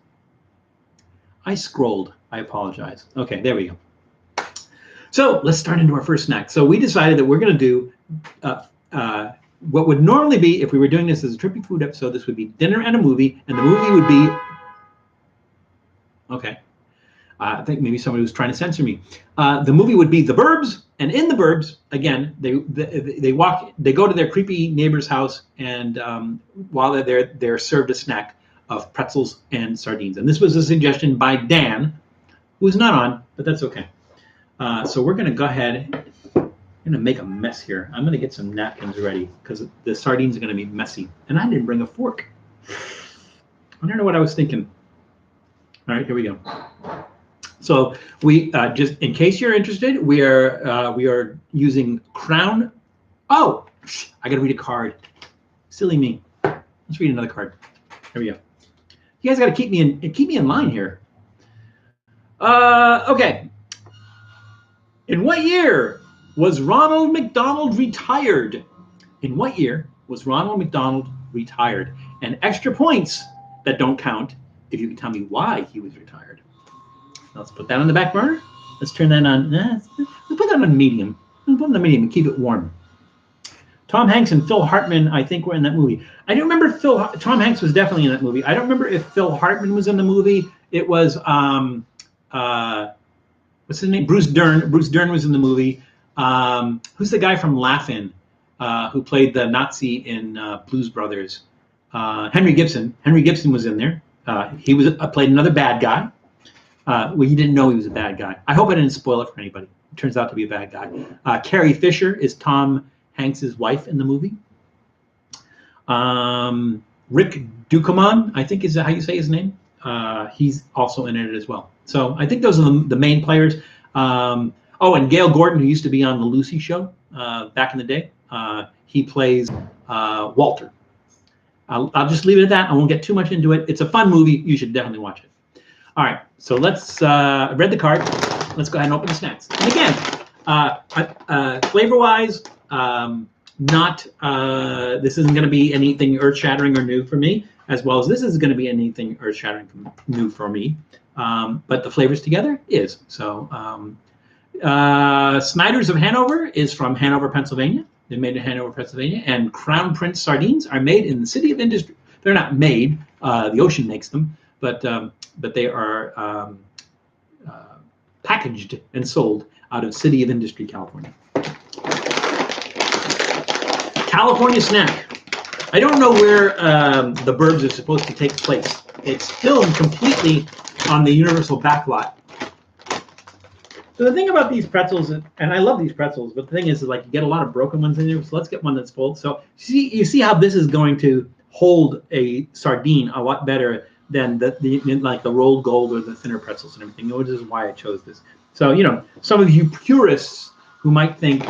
S1: I scrolled. I apologize. Okay, there we go. So let's start into our first snack. So we decided that we're going to do what would normally be, if we were doing this as a Trippy food episode, this would be dinner and a movie, and the movie would be, okay, I think maybe somebody was trying to censor me. The movie would be The Burbs, and in The Burbs, again, they go to their creepy neighbor's house, and while they're there, they're served a snack of pretzels and sardines. And this was a suggestion by Dan, who's not on, but that's okay. So we're going to go ahead. I'm going to make a mess here. I'm going to get some napkins ready, because the sardines are going to be messy. And I didn't bring a fork. I don't know what I was thinking. All right, here we go. So we just in case you're interested, we are using Crown. Oh, I got to read a card. Silly me. Let's read another card. Here we go. You guys got to keep me in line here. Okay. In what year was Ronald McDonald retired? In what year was Ronald McDonald retired? And extra points that don't count if you can tell me why he was retired. Let's put that on the back burner. Let's turn that on. Let's Let's put that on medium. Let's put it on medium and keep it warm. Tom Hanks and Phil Hartman, I think, were in that movie. I don't remember Tom Hanks was definitely in that movie. I don't remember if Phil Hartman was in the movie. It was what's his name? Bruce Dern. Bruce Dern was in the movie. Who's the guy from Laugh-In who played the Nazi in Blues Brothers? Henry Gibson. Henry Gibson was in there. He played another bad guy. Well, you didn't know he was a bad guy. I hope I didn't spoil it for anybody. It turns out to be a bad guy. Carrie Fisher is Tom Hanks's wife in the movie. Rick Ducommun, I think is how you say his name. He's also in it as well. So I think those are the main players. Oh, and Gail Gordon, who used to be on the Lucy Show back in the day, he plays Walter. I'll just leave it at that. I won't get too much into it. It's a fun movie. You should definitely watch it. All right, so let's read the card. Let's go ahead and open the snacks. And again, flavor-wise, this isn't going to be anything earth-shattering or new for me, as well as this isn't going to be anything earth-shattering new for me. But the flavors together is. So Snyder's of Hanover is from Hanover, Pennsylvania. They're made in Hanover, Pennsylvania. And Crown Prince sardines are made in the City of Industry. They're not made. The ocean makes them. But they are packaged and sold out of City of Industry, California. California snack. I don't know where the Burbs are supposed to take place. It's filmed completely on the Universal backlot. So the thing about these pretzels, and I love these pretzels, but the thing is like you get a lot of broken ones in there. So let's get one that's full. So you see how this is going to hold a sardine a lot better than the rolled gold or the thinner pretzels and everything. Which is why I chose this. So some of you purists who might think,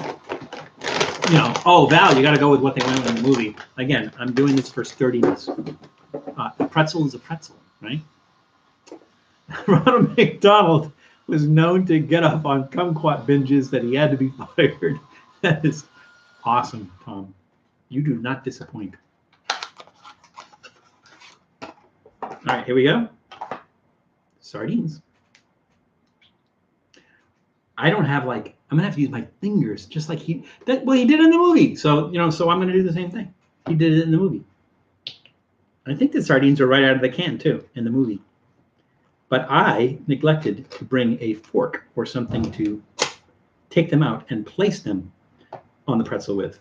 S1: oh, Val, you got to go with what they went with in the movie. Again, I'm doing this for sturdiness. A pretzel is a pretzel, right? Ronald McDonald was known to get up on kumquat binges that he had to be fired. That is awesome, Tom. You do not disappoint. All right, here we go. Sardines. I don't have I'm gonna have to use my fingers, just like he did in the movie. So so I'm gonna do the same thing. He did it in the movie. I think the sardines are right out of the can too in the movie. But I neglected to bring a fork or something to take them out and place them on the pretzel with.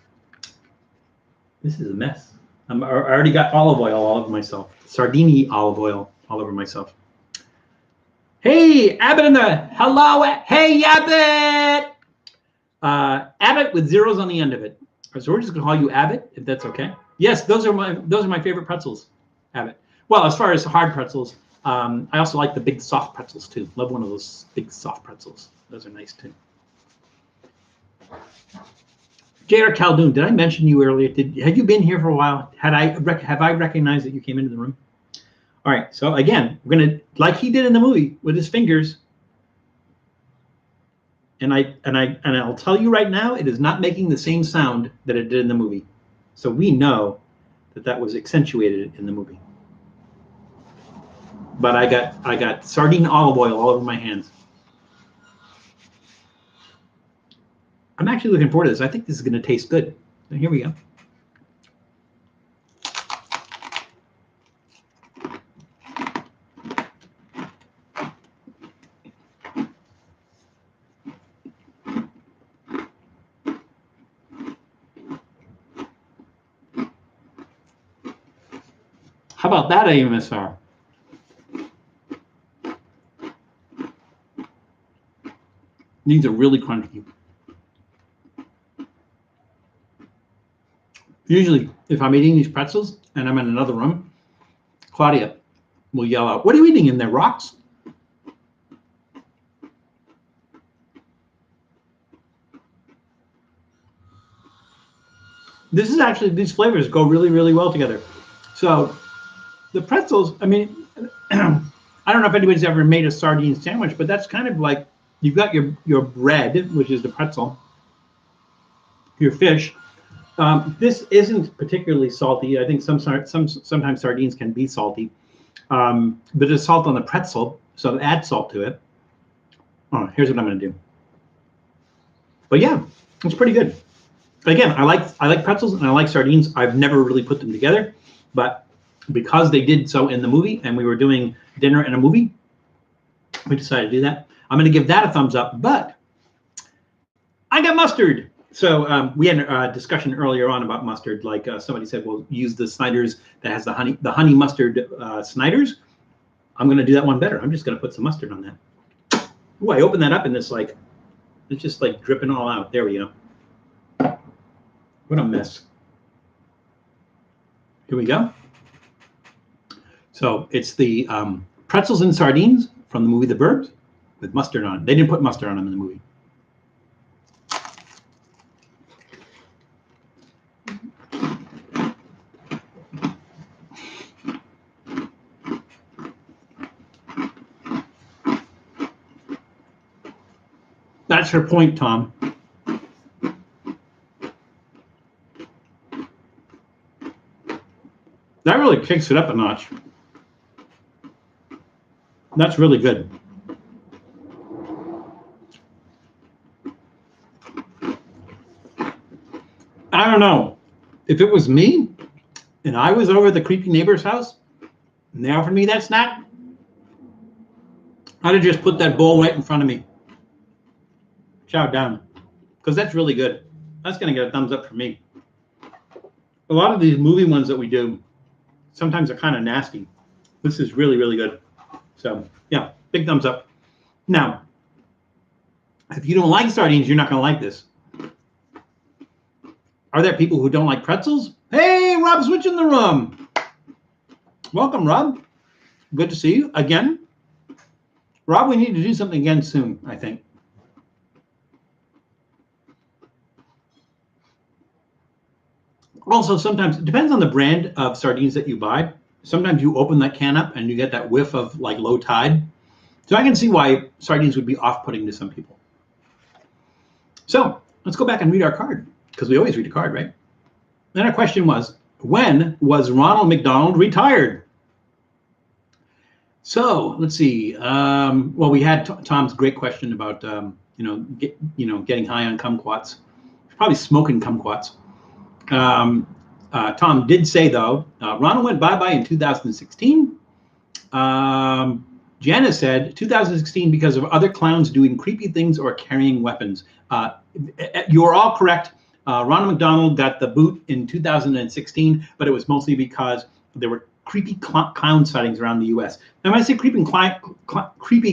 S1: This is a mess. I already got olive oil all over myself. Sardini olive oil all over myself. Hey, Abbott hello. Hey, Abbott. Abbott with zeros on the end of it. So we're just gonna call you Abbott, if that's okay. Yes, those are my favorite pretzels, Abbott. Well, as far as hard pretzels, I also like the big soft pretzels too. Love one of those big soft pretzels. Those are nice too. J.R. Caldoon, did I mention you earlier? Had you been here for a while? Have I recognized that you came into the room? All right. So again, we're gonna, like he did in the movie with his fingers. And I'll tell you right now, it is not making the same sound that it did in the movie. So we know that was accentuated in the movie. But I got sardine olive oil all over my hands. I'm actually looking forward to this. I think this is going to taste good. So here we go. How about that, AMSR? These are really crunchy. Usually, if I'm eating these pretzels and I'm in another room, Claudia will yell out, "What are you eating in there, rocks?" This is actually, these flavors go really, really well together. So the pretzels, I mean, I don't know if anybody's ever made a sardine sandwich, but that's kind of like, you've got your bread, which is the pretzel, your fish. This isn't particularly salty. I think sometimes sardines can be salty, but there's salt on the pretzel, so add salt to it. Oh, here's what I'm going to do. But yeah, it's pretty good. Again, I like pretzels and I like sardines. I've never really put them together, but because they did so in the movie and we were doing dinner and a movie, we decided to do that. I'm going to give that a thumbs up, but I got mustard. So we had a discussion earlier on about mustard. Like somebody said, well, use the Snyder's that has the honey mustard Snyder's. I'm going to do that one better. I'm just going to put some mustard on that. Ooh, I opened that up and it's just like dripping all out. There we go. What a mess. Here we go. So it's the pretzels and sardines from the movie The Burbs with mustard on it. They didn't put mustard on them in the movie. That's her point, Tom. That really kicks it up a notch. That's really good. I don't know. If it was me and I was over at the creepy neighbor's house and they offered me that snack, I'd have just put that bowl right in front of me. Chow down. Because that's really good. That's going to get a thumbs up for me. A lot of these movie ones that we do, sometimes are kind of nasty. This is really, really good. So, yeah, big thumbs up. Now, if you don't like sardines, you're not going to like this. Are there people who don't like pretzels? Hey, Rob Switch in the room. Welcome, Rob. Good to see you again. Rob, we need to do something again soon, I think. Also, sometimes it depends on the brand of sardines that you buy. Sometimes you open that can up and you get that whiff of like low tide. So I can see why sardines would be off-putting to some people. So let's go back and read our card, because we always read a card, right? Then our question was, when was Ronald McDonald retired? So let's see. Well, we had Tom's great question about getting high on kumquats. Probably smoking kumquats. Tom did say, though, Ronald went bye-bye in 2016. Janice said 2016 because of other clowns doing creepy things or carrying weapons. You are all correct. Ronald McDonald got the boot in 2016, but it was mostly because there were creepy clown sightings around the U.S. Now, when I say creepy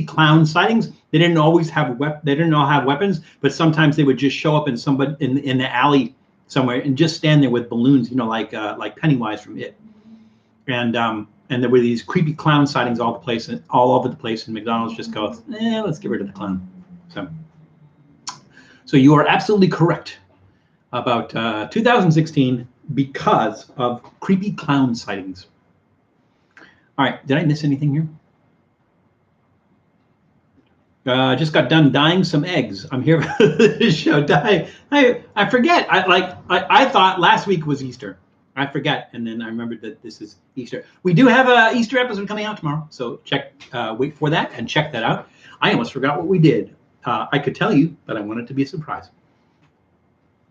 S1: clown sightings, they didn't always have they didn't all have weapons, but sometimes they would just show up in the alley somewhere and just stand there with balloons, like Pennywise from It, and there were these creepy clown sightings all over the place, and McDonald's just goes, let's get rid of the clown. So you are absolutely correct about 2016 because of creepy clown sightings. All right, did I miss anything here? Just got done dyeing some eggs. I'm here for this show. I forget. I thought last week was Easter. I forget, and then I remembered that this is Easter. We do have an Easter episode coming out tomorrow, so wait for that and check that out. I almost forgot what we did. I could tell you, but I want it to be a surprise.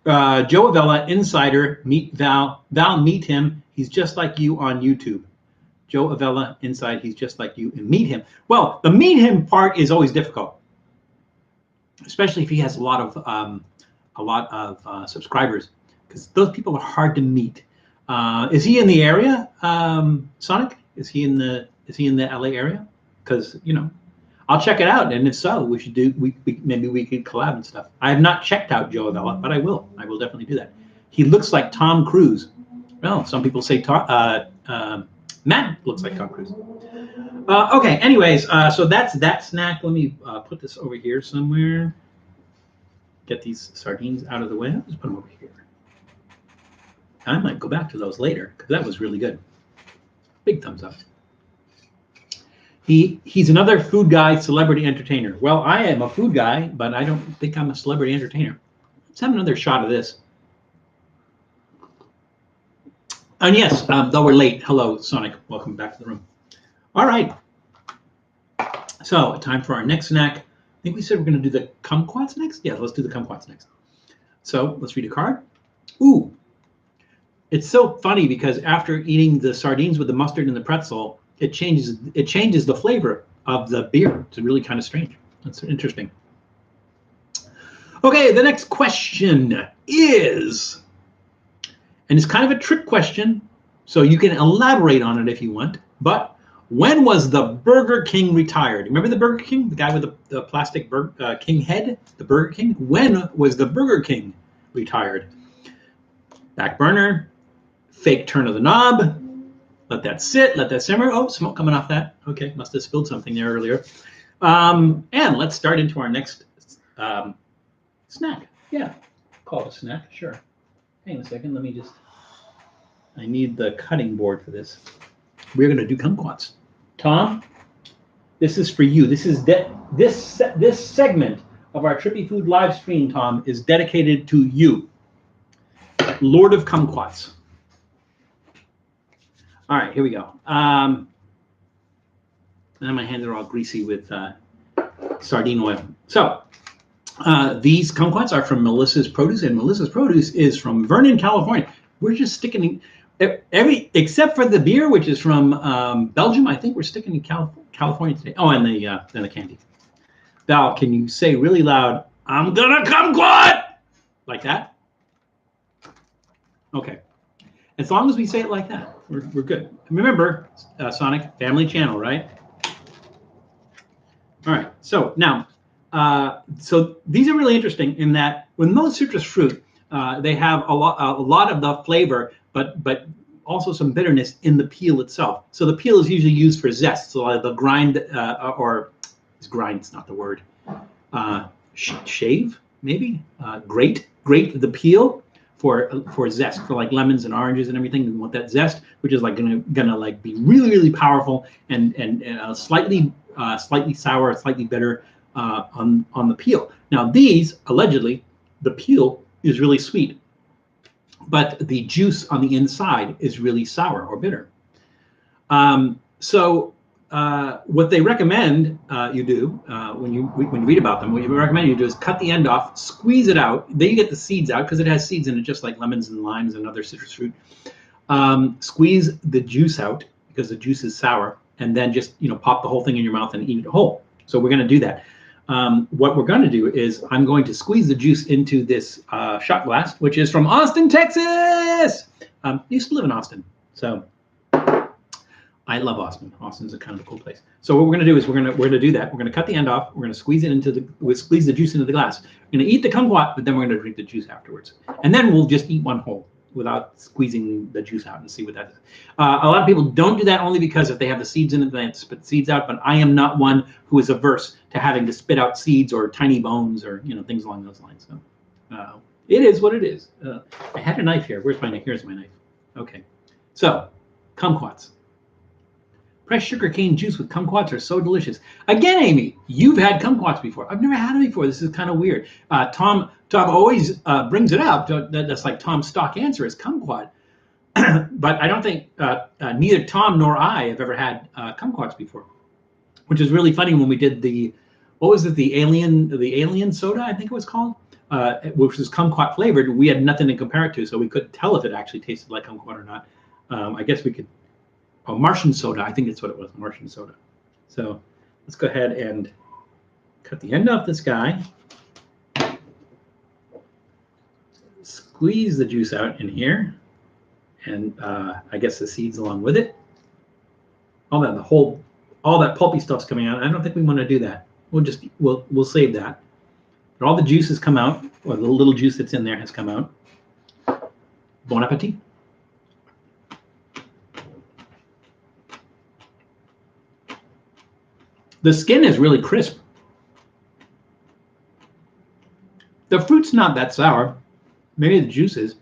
S1: Joe Avella, Insider, meet Val. Val, meet him. He's just like you on YouTube. Joe Avella, Inside, he's just like you, and meet him. Well, the meet him part is always difficult, especially if he has a lot of subscribers, because those people are hard to meet. Is he in the area, Sonic? Is he in the LA area? Because I'll check it out, and if so, we should maybe we could collab and stuff. I have not checked out Joe Avella, but I will. I will definitely do that. He looks like Tom Cruise. Well, some people say Matt looks like Tom Cruise. Okay, anyways, so that's that snack. Let me put this over here somewhere. Get these sardines out of the way. I'll just put them over here. I might go back to those later because that was really good. Big thumbs up. He's another food guy, celebrity entertainer. Well, I am a food guy, but I don't think I'm a celebrity entertainer. Let's have another shot of this. And yes, though we're late, hello, Sonic. Welcome back to the room. All right. So time for our next snack. I think we said we're going to do the kumquats next. Yeah, let's do the kumquats next. So let's read a card. Ooh, it's so funny because after eating the sardines with the mustard and the pretzel, it changes the flavor of the beer. It's really kind of strange. That's interesting. Okay, the next question is, and it's kind of a trick question, so you can elaborate on it if you want, but when was the Burger King retired? Remember the Burger King? The guy with the plastic King head? The Burger King? When was the Burger King retired? Back burner, fake turn of the knob, let that sit, let that simmer. Oh, smoke coming off that. Okay, must have spilled something there earlier. And let's start into our next snack. Yeah, call it a snack, sure. Hang on a second, I need the cutting board for this. We're going to do kumquats. Tom, this is for you. This segment of our Trippy Food live stream, Tom, is dedicated to you, Lord of Kumquats. All right, here we go. And my hands are all greasy with sardine oil. So these kumquats are from Melissa's Produce, and Melissa's Produce is from Vernon, California. We're just sticking except for the beer, which is from Belgium. I think we're sticking in California today. Oh, and the candy. Val, can you say really loud, "I'm gonna kumquat," like that? Okay. As long as we say it like that, we're good. Remember, Sonic, family channel, right? All right. So now, so these are really interesting in that when most citrus fruit, they have a lot of the flavor, but also some bitterness in the peel itself. So the peel is usually used for zest. So the grind, or grind's not the word. Shave, maybe. Grate the peel for zest, for like lemons and oranges and everything. We want that zest, which is like gonna like be really, really powerful and slightly sour, slightly bitter on the peel. Now these, allegedly, the peel is really sweet, but the juice on the inside is really sour or bitter. So what they recommend you do when you read about them, what you recommend you do is cut the end off, squeeze it out. Then you get the seeds out because it has seeds in it, just like lemons and limes and other citrus fruit. Squeeze the juice out because the juice is sour, and then just pop the whole thing in your mouth and eat it whole. So we're going to do that. What we're going to do is I'm going to squeeze the juice into this shot glass, which is from Austin, Texas. I used to live in Austin, so I love Austin. Austin's a kind of a cool place. So what we're going to do is we're going to do that. We're going to cut the end off. We're going to squeeze the juice into the glass. We're going to eat the kumquat, but then we're going to drink the juice afterwards. And then we'll just eat one whole without squeezing the juice out and see what that is. A lot of people don't do that only because if they have the seeds in it, they have to spit the seeds out. But I am not one who is averse to having to spit out seeds or tiny bones or things along those lines. So it is what it is. I had a knife here. Where's my knife? Here's my knife. Okay. So kumquats. Fresh sugarcane juice with kumquats are so delicious. Again, Amy, you've had kumquats before. I've never had them before. This is kind of weird. Tom always brings it up. That's like Tom's stock answer is kumquat. But I don't think neither Tom nor I have ever had kumquats before, which is really funny when we did the alien soda, I think it was called, which was kumquat flavored. We had nothing to compare it to, so we couldn't tell if it actually tasted like kumquat or not. I guess we could. Oh, Martian soda. I think that's what it was, Martian soda. So let's go ahead and cut the end off this guy. Squeeze the juice out in here. And I guess the seeds along with it. All that pulpy stuff's coming out. I don't think we want to do that. We'll save that. But all the juice has come out, or the little juice that's in there has come out. Bon appetit. The skin is really crisp. The fruit's not that sour. Maybe the juice is.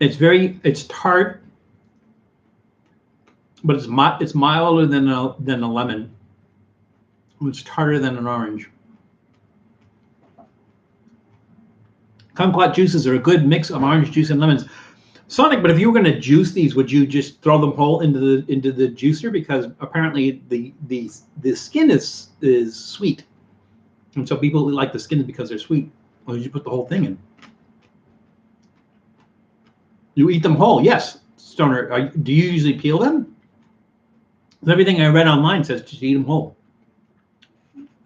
S1: It's tart, but it's milder than a lemon. It's tarter than an orange. Kumquat juices are a good mix of orange juice and lemons. Sonic, but if you were going to juice these, would you just throw them whole into the juicer? Because apparently the skin is sweet. And so people like the skins because they're sweet. Or you put the whole thing in. You eat them whole, yes, Stoner. Do you usually peel them? Everything I read online says just eat them whole.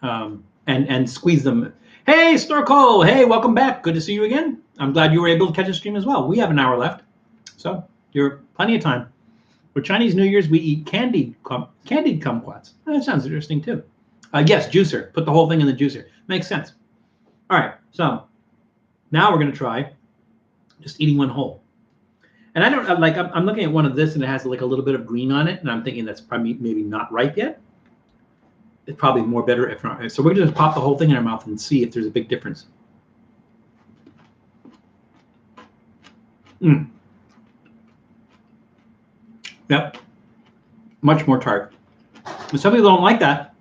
S1: And squeeze them. Hey, Storko! Hey, welcome back. Good to see you again. I'm glad you were able to catch a stream as well. We have an hour left, so you're plenty of time. For Chinese New Year's, we eat candied kumquats. That sounds interesting too. Yes, juicer. Put the whole thing in the juicer. Makes sense. All right, so now we're going to try just eating one whole. And I don't like. I'm looking at one of this, and it has like a little bit of green on it, and I'm thinking that's probably maybe not ripe yet. It's probably more better if not. So we're going to pop the whole thing in our mouth and see if there's a big difference. Yep, much more tart. But some people don't like that.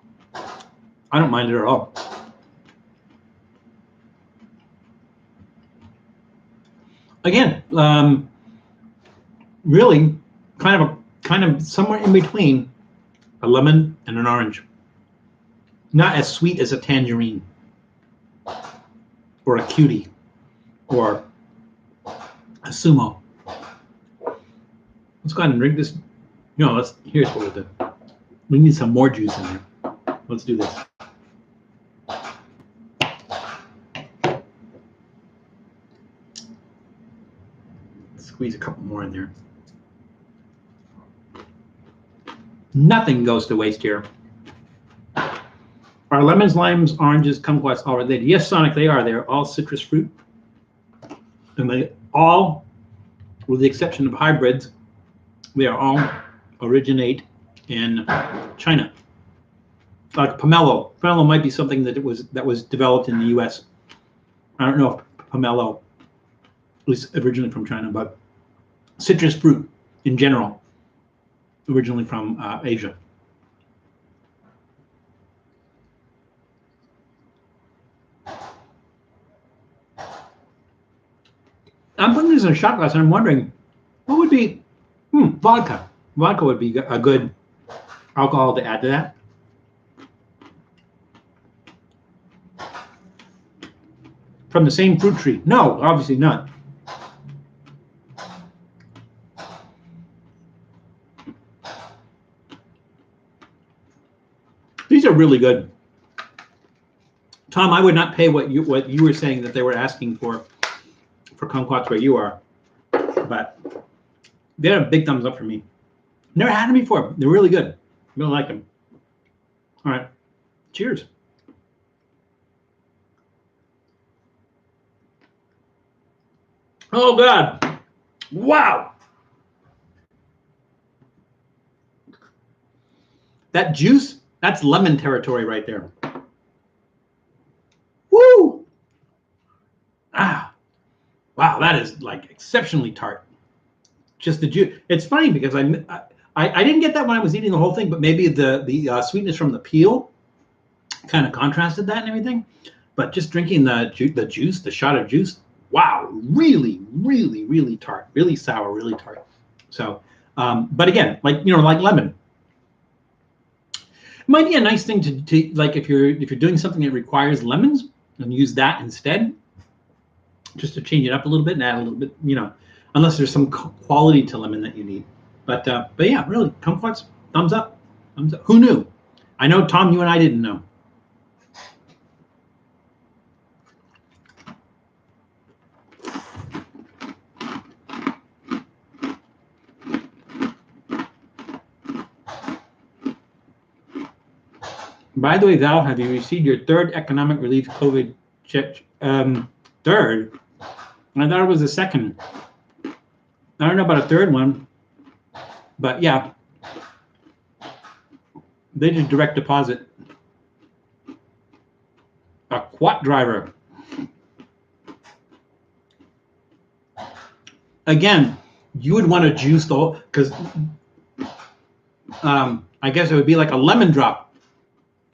S1: I don't mind it at all. Again, really kind of somewhere in between a lemon and an orange. Not as sweet as a tangerine or a cutie or a sumo. Let's go ahead and drink this. Here's what we'll do. We need some more juice in there. Let's do this. Squeeze a couple more in there. Nothing goes to waste here. Are lemons, limes, oranges, kumquats all related? Yes, Sonic, they are. They're all citrus fruit. And they all, with the exception of hybrids, they are all originate in China. Like pomelo. Pomelo might be something that was developed in the U.S. I don't know if pomelo was originally from China, but citrus fruit in general, originally from Asia. I'm putting this in a shot glass, and I'm wondering what would be vodka. Vodka would be a good alcohol to add to that. From the same fruit tree? No, obviously not. These are really good. Tom, I would not pay what you were saying that they were asking for kumquats where you are, but they're a big thumbs up for me. Never had them before. They're really good. I really like them. All right, cheers. Oh God, wow. That juice, that's lemon territory right there. Woo! Ah. Wow, that is like exceptionally tart. Just the juice. It's funny because I didn't get that when I was eating the whole thing, but maybe the sweetness from the peel kind of contrasted that and everything. But just drinking the juice, the shot of juice, wow, really, really, really tart, really sour, really tart. So, but again, like lemon. It might be a nice thing to like if you're doing something that requires lemons and use that instead. Just to change it up a little bit and add a little bit, unless there's some quality to lemon that you need. But yeah, really, kumquats, thumbs up, thumbs up. Who knew? I know, Tom, you and I didn't know. By the way, Val, have you received your third economic relief COVID check? Third? I thought it was the second. I don't know about a third one, but yeah, they did direct deposit. A quat driver. Again, you would want to juice the whole, because I guess it would be like a lemon drop.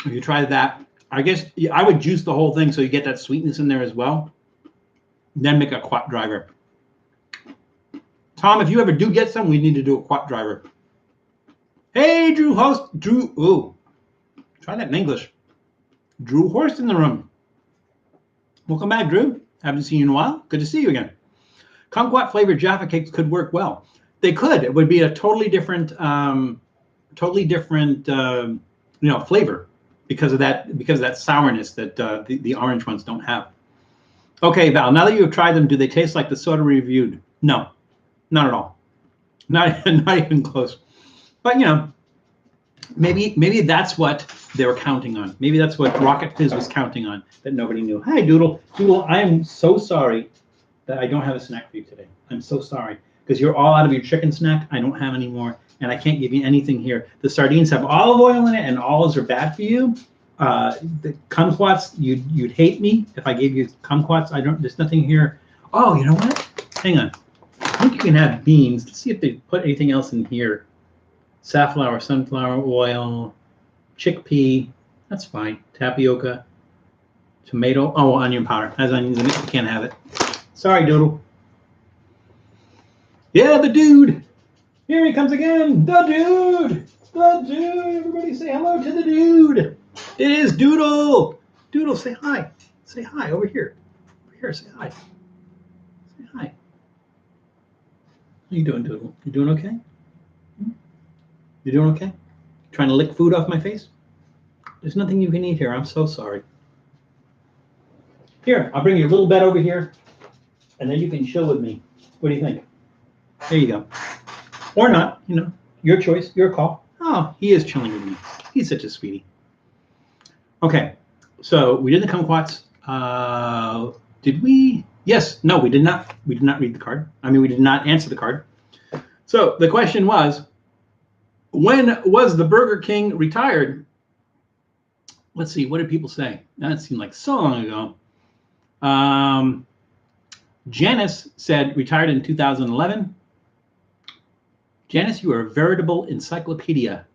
S1: If you try that, I guess I would juice the whole thing so you get that sweetness in there as well. Then make a quat driver. Tom, if you ever do get some, we need to do a quat driver. Hey, Drew, host. Drew, ooh. Try that in English. Drew Horst in the room. Welcome back, Drew. Haven't seen you in a while. Good to see you again. Kumquat flavored Jaffa cakes could work well. They could. It would be a totally different, flavor because of that sourness that the orange ones don't have. Okay, Val. Now that you have tried them, do they taste like the soda reviewed? No, not at all. Not even close. But maybe that's what they were counting on. Maybe that's what Rocket Fizz was counting on that nobody knew. Hi, Doodle. Doodle, I am so sorry that I don't have a snack for you today. I'm so sorry because you're all out of your chicken snack. I don't have any more, and I can't give you anything here. The sardines have olive oil in it, and olives are bad for you. The kumquats, you'd hate me if I gave you kumquats. There's nothing here. Oh, you know what? Hang on. I think you can have beans. Let's see if they put anything else in here. Safflower, sunflower oil, chickpea. That's fine. Tapioca, tomato. Oh, onion powder. Has onions in it. You can't have it. Sorry, Doodle. Yeah, the dude. Here he comes again. The dude. The dude. Everybody say hello to the dude. It is Doodle. Doodle, say hi. Say hi over here. Over here, say hi. Say hi. How you doing, Doodle? You doing okay? You doing okay? Trying to lick food off my face? There's nothing you can eat here. I'm so sorry. Here, I'll bring your little bed over here, and then you can chill with me. What do you think? There you go. Or not, your choice, your call. Oh, he is chilling with me. He's such a sweetie. Okay, so we did the kumquats. Did we? Yes. No, we did not. We did not read the card. We did not answer the card. So the question was, when was the Burger King retired? Let's see. What did people say? That seemed like so long ago. Janice said retired in 2011. Janice, you are a veritable encyclopedia.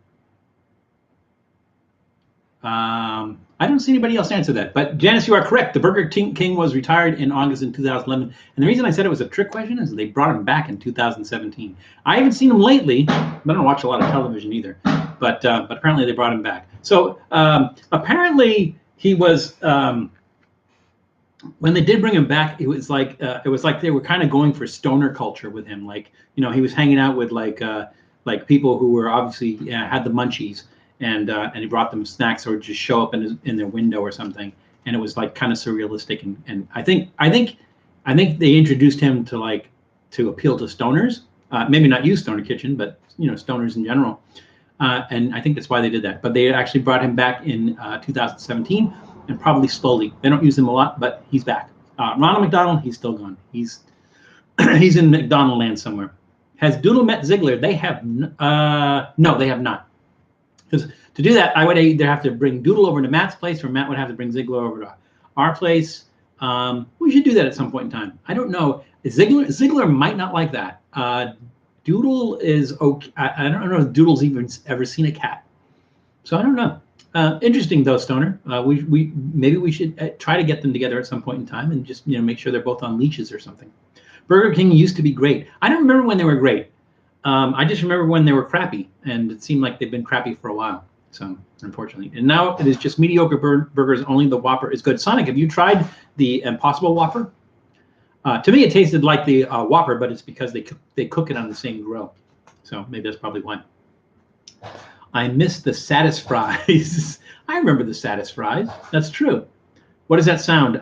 S1: I don't see anybody else answer that. But Janice, you are correct. The Burger King was retired in August in 2011. And the reason I said it was a trick question is they brought him back in 2017. I haven't seen him lately. I don't watch a lot of television either. But apparently they brought him back. So apparently he was, when they did bring him back, it was like they were kind of going for stoner culture with him. Like, he was hanging out with like people who were obviously had the munchies. And he brought them snacks or would just show up in their window or something, and it was like kind of surrealistic. And I think they introduced him to appeal to stoners, maybe not you, Stoner Kitchen, but stoners in general. And I think that's why they did that. But they actually brought him back in 2017, and probably slowly. They don't use him a lot, but he's back. Ronald McDonald, he's still gone. He's in McDonald land somewhere. Has Doodle met Ziegler? They have no, they have not. Because to do that, I would either have to bring Doodle over to Matt's place, or Matt would have to bring Ziegler over to our place. We should do that at some point in time. I don't know. Ziegler might not like that. Doodle is okay. I don't know if Doodle's even ever seen a cat. So I don't know. Interesting though, Stoner. Maybe we should try to get them together at some point in time and just make sure they're both on leashes or something. Burger King used to be great. I don't remember when they were great. I just remember when they were crappy, and it seemed like they've been crappy for a while. So, unfortunately. And now it is just mediocre burgers. Only the Whopper is good. Sonic, have you tried the Impossible Whopper? To me, it tasted like the Whopper, but it's because they cook it on the same grill. So, maybe that's probably why. I miss the Satis Fries. I remember the Satis Fries. That's true. What does that sound?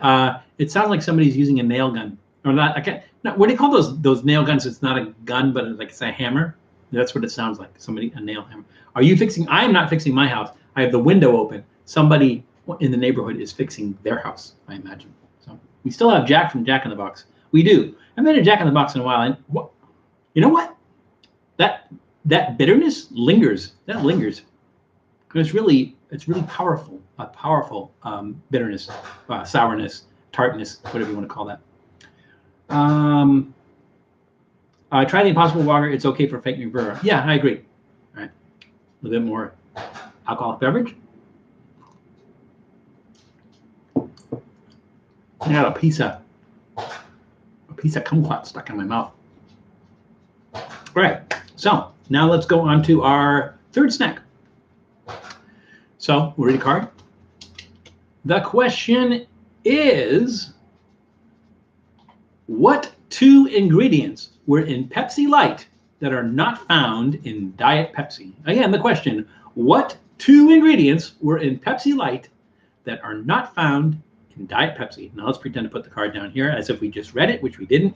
S1: It sounds like somebody's using a nail gun. Or not, I can't. No, what do you call those nail guns? It's not a gun, but it's a hammer. That's what it sounds like. A nail hammer. Are you fixing? I am not fixing my house. I have the window open. Somebody in the neighborhood is fixing their house, I imagine. So we still have Jack from Jack in the Box. We do. I haven't been to Jack in the Box in a while. And you know what? That bitterness lingers. That lingers. It's really powerful. A powerful bitterness, sourness, tartness, whatever you want to call that. Try the Impossible Water. It's okay for fake burger. Yeah, I agree. All right, a little bit more alcoholic beverage. I got a piece of kumquat stuck in my mouth. All right, so now let's go on to our third snack. So we'll read a card. The question is, what 2 ingredients were in Pepsi Light that are not found in Diet Pepsi? Again, the question, what 2 ingredients were in Pepsi Light that are not found in Diet Pepsi? Now let's pretend to put the card down here as if we just read it, which we didn't.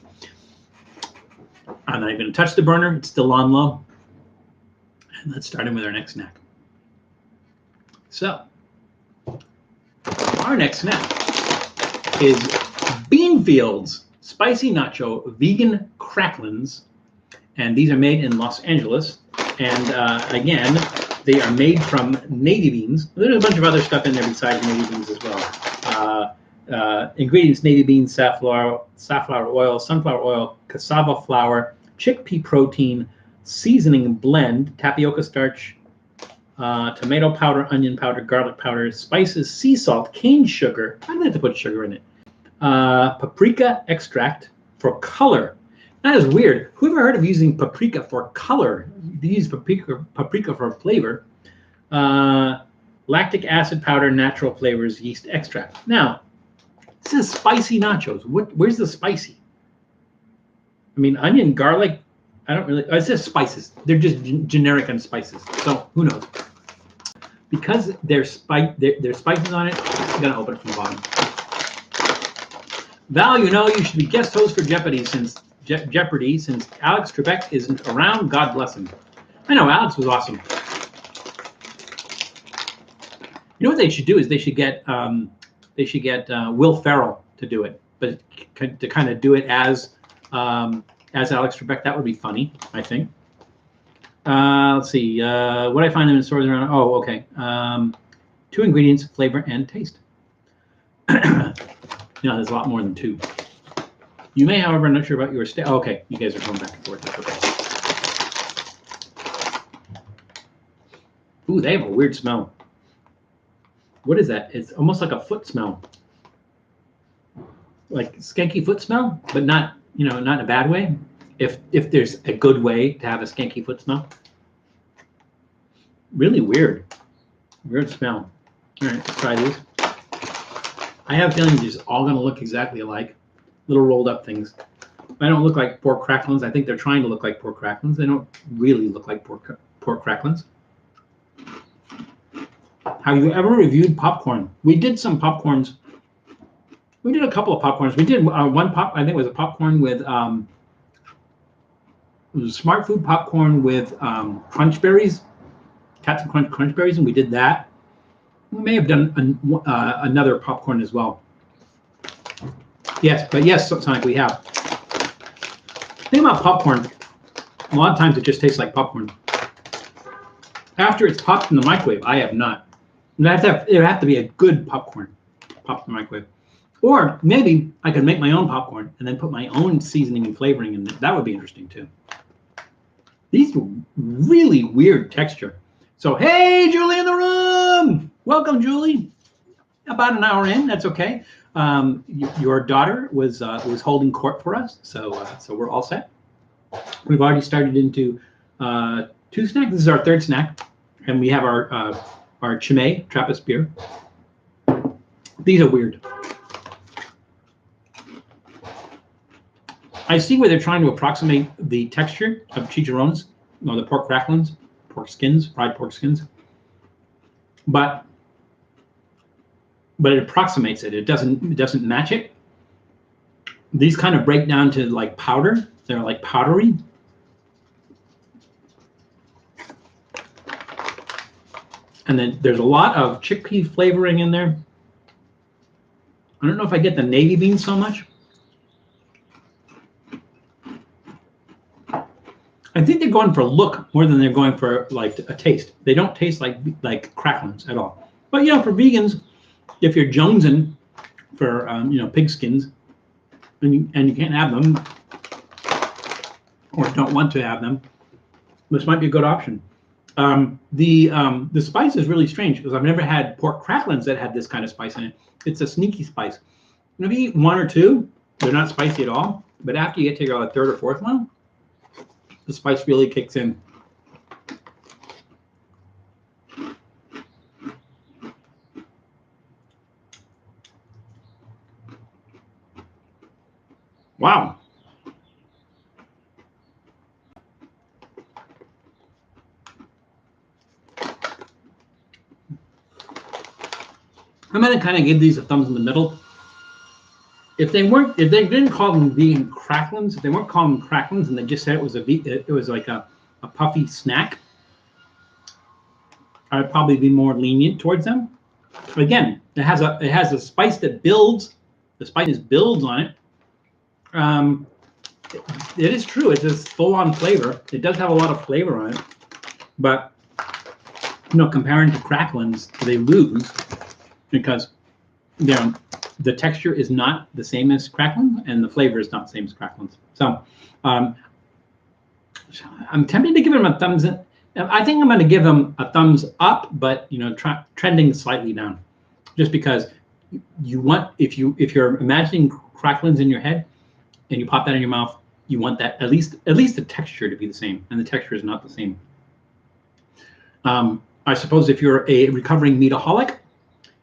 S1: I'm not even going to touch the burner. It's still on low. And let's start in with our next snack. So, our next snack is Beanfields Spicy Nacho Vegan Cracklins. And these are made in Los Angeles. And again, they are made from navy beans. There's a bunch of other stuff in there besides navy beans as well. Ingredients: navy beans, safflower oil, sunflower oil, cassava flour, chickpea protein, seasoning blend, tapioca starch, tomato powder, onion powder, garlic powder, spices, sea salt, cane sugar. I didn't have to put sugar in it. Paprika extract for color. That is weird. Who ever heard of using paprika for color? They use paprika for flavor. Lactic acid powder, natural flavors, yeast extract. Now, this is spicy nachos. Where's the spicy? I mean, onion, garlic. I don't really. It says spices. They're just generic on spices. So who knows? Because there's spices on it, I'm gonna open it from the bottom. Val, you know you should be guest host for Jeopardy since Alex Trebek isn't around. God bless him. I know Alex was awesome. You know what they should do is they should get Will Ferrell to do it, but to kind of do it as Alex Trebek. That would be funny, I think. Let's see. What I find them in stores around. Oh, okay. 2 ingredients: flavor and taste. No, there's a lot more than 2. You may, however, I'm not sure about your state. Oh, okay, you guys are going back and forth. That's okay. Ooh, they have a weird smell. What is that? It's almost like a foot smell, like skanky foot smell, but not not in a bad way. If there's a good way to have a skanky foot smell. Really weird smell. All right, let's try these. I have a feeling these are all going to look exactly alike. Little rolled up things. They don't look like pork cracklins. I think they're trying to look like pork cracklins. They don't really look like pork cracklins. Have you ever reviewed popcorn? We did some popcorns. We did a couple of popcorns. We did one pop. I think it was a popcorn with it was a smart food popcorn with crunch berries, Captain Crunch berries, and we did that. We may have done another popcorn as well. Yes, Sonic, we have. The thing about popcorn, a lot of times it just tastes like popcorn. After it's popped in the microwave, I have not. It would have to be a good popcorn popped in the microwave. Or maybe I could make my own popcorn and then put my own seasoning and flavoring in it. That would be interesting too. These are really weird texture. So, hey, Julie in the room. Welcome, Julie. About an hour in, that's okay. Your daughter was holding court for us, so we're all set. We've already started into 2 snacks. This is our 3rd snack, and we have our Chimay Trappist Beer. These are weird. I see where they're trying to approximate the texture of chicharrones, the pork cracklins, fried pork skins, but it approximates it. It doesn't match it. These kind of break down to like powder. They're like powdery. And then there's a lot of chickpea flavoring in there. I don't know if I get the navy beans so much. I think they're going for look more than they're going for like a taste. They don't taste like cracklins at all. But for vegans, if you're jonesing for pig skins and you can't have them or don't want to have them, this might be a good option. The spice is really strange because I've never had pork cracklins that had this kind of spice in it. It's a sneaky spice. If you eat 1 or 2, they're not spicy at all. But after you get to your 3rd or 4th one, the spice really kicks in. Wow. I'm gonna kind of give these a thumbs in the middle. If they didn't call them vegan cracklins, if they weren't calling them cracklins, and they just said it was like a puffy snack, I'd probably be more lenient towards them. Again, it has a spice that builds. The spice builds on it. It is true. It's a full-on flavor. It does have a lot of flavor on it, but comparing to cracklins, they lose because the texture is not the same as cracklins, and the flavor is not the same as cracklins. So I'm tempted to give them a thumbs. I think I'm going to give them a thumbs up, but trending slightly down, just because you want if you're imagining cracklins in your head and you pop that in your mouth, you want that at least the texture to be the same, and the texture is not the same. I suppose if you're a recovering meataholic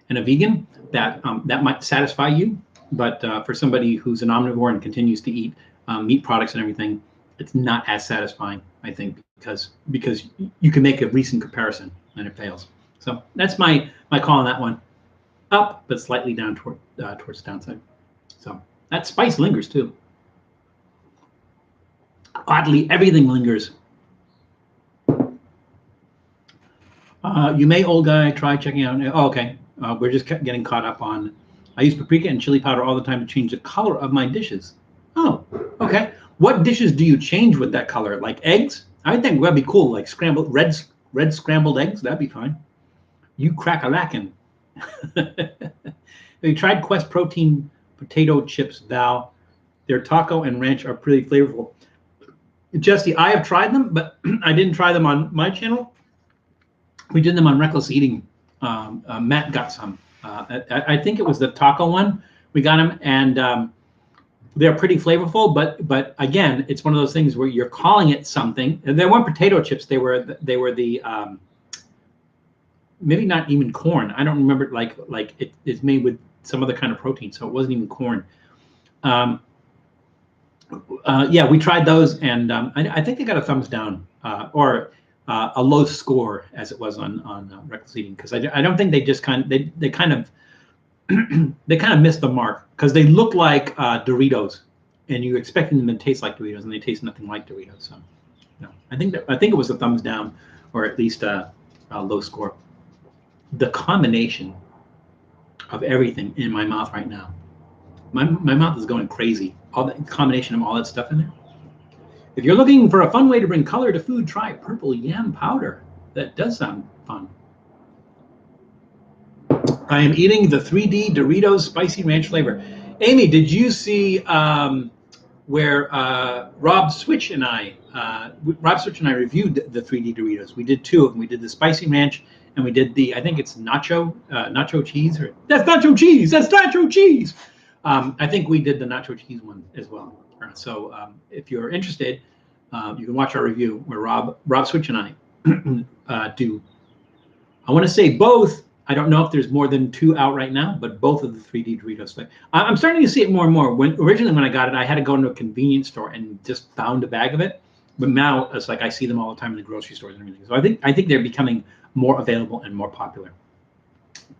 S1: and a vegan, that might satisfy you, but for somebody who's an omnivore and continues to eat meat products and everything, it's not as satisfying, I think, because you can make a recent comparison and it fails. So that's my call on that one. Up, but slightly down towards the downside. So that spice lingers too. Oddly, everything lingers. You may, old guy, try checking out. Oh, okay. We're just getting caught up on. I use paprika and chili powder all the time to change the color of my dishes. Oh, okay. What dishes do you change with that color? Like eggs? I think that'd be cool. Like scrambled red scrambled eggs. That'd be fine. You crack-a-lackin'. Have you tried Quest Protein potato chips, Val? Their taco and ranch are pretty flavorful. Jesse, I have tried them, but I didn't try them on my channel. We did them on Reckless Eating. Matt got some. I think it was the taco one. We got them, and they're pretty flavorful. But again, it's one of those things where you're calling it something. And they weren't potato chips. They were the maybe not even corn. I don't remember. Like it is made with some other kind of protein, so it wasn't even corn. Yeah, we tried those, and I think they got a thumbs down or a low score, as it was on Reckless Eating, because I don't think they just they kind of they kind of missed the mark, because they look like Doritos, and you're expecting them to taste like Doritos, and they taste nothing like Doritos. So, no, I think it was a thumbs down, or at least a low score. The combination of everything in my mouth right now, my mouth is going crazy. All the combination of all that stuff in there. If you're looking for a fun way to bring color to food, try purple yam powder. That does sound fun. I am eating the 3D Doritos spicy ranch flavor. Amy, did you see where Rob Switch and I reviewed the 3D Doritos? We did two of them. We did the spicy ranch, and we did the, I think it's nacho cheese, or that's nacho cheese. That's nacho cheese. I think we did the nacho cheese one as well. So if you're interested, you can watch our review where Rob Switch and I do. I want to say both. I don't know if there's more than two out right now, but both of the 3D Doritos. I'm starting to see it more and more. Originally when I got it, I had to go into a convenience store and just found a bag of it. But now it's like I see them all the time in the grocery stores and everything. So I think they're becoming more available and more popular.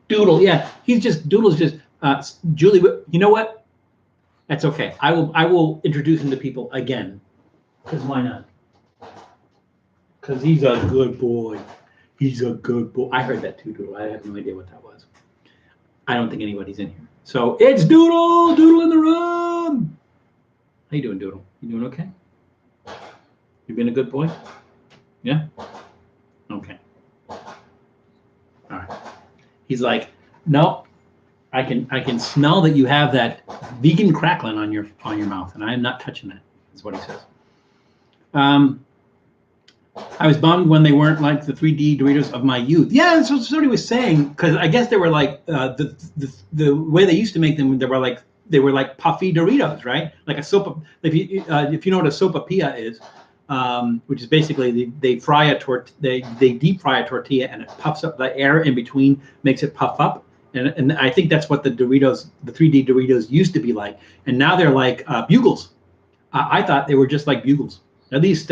S1: Doodle, yeah, Doodle's just Julie. You know what? That's okay. I will introduce him to people again. Because why not? Because he's a good boy. He's a good boy. I heard that too, Doodle. I have no idea what that was. I don't think anybody's in here. So it's Doodle! Doodle in the room! How you doing, Doodle? You doing okay? You been a good boy? Yeah? Okay. All right. He's like, no, I can smell that you have that vegan cracklin on your mouth, and I am not touching that, is what he says. I was bummed when they weren't like the 3D Doritos of my youth. Yeah, that's what somebody was saying, because I guess they were like the way they used to make them. They were like puffy Doritos, right? Like a sopa. If you know what a sopapilla is, which is basically they deep fry a tortilla and it puffs up. The air in between makes it puff up, and I think that's what the Doritos, the 3D Doritos, used to be like, and now they're like Bugles. I thought they were just like Bugles, at least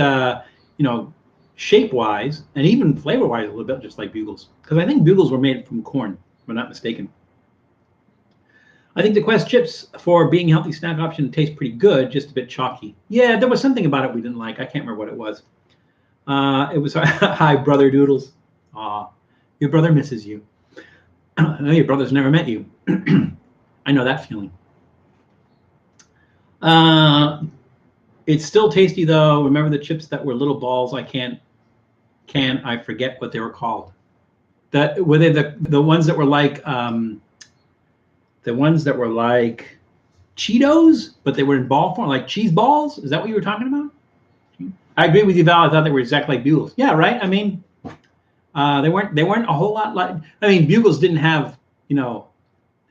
S1: shape-wise and even flavor-wise, a little bit just like Bugles, because I think Bugles were made from corn, if I'm not mistaken. I think the Quest chips, for being a healthy snack option, taste pretty good, just a bit chalky. Yeah, there was something about it we didn't like. I can't remember what it was. It was hi, brother Doodles. Aw, your brother misses you. I know your brother's never met you. I know that feeling. It's still tasty though. Remember the chips that were little balls? I forget what they were called. That were they the ones that were like Cheetos, but they were in ball form, like cheese balls? Is that what you were talking about? I agree with you, Val. I thought they were exactly like Bugles. Yeah, right. I mean, they weren't a whole lot like. I mean, Bugles didn't have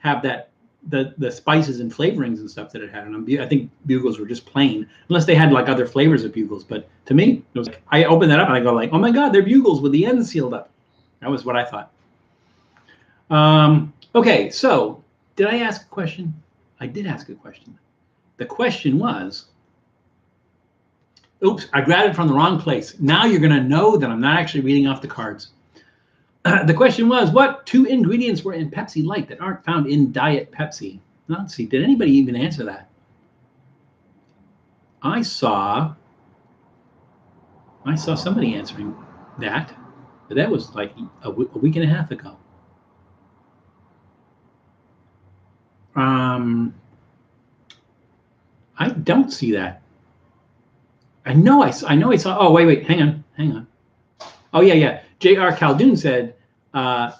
S1: that the spices and flavorings and stuff that it had in them. I think Bugles were just plain, unless they had like other flavors of Bugles. But to me, it was like, I opened that up and I go like, oh my God, they're Bugles with the ends sealed up. That was what I thought. Okay, so did I ask a question? I did ask a question. The question was, oops, I grabbed it from the wrong place. Now you're going to know that I'm not actually reading off the cards. The question was, what 2 ingredients were in Pepsi Light that aren't found in Diet Pepsi? Now, let's see, did anybody even answer that? I saw somebody answering that, but that was like a week and a half ago. I don't see that. I know I saw. Oh, wait, hang on. Oh, yeah. J.R. Caldoun said a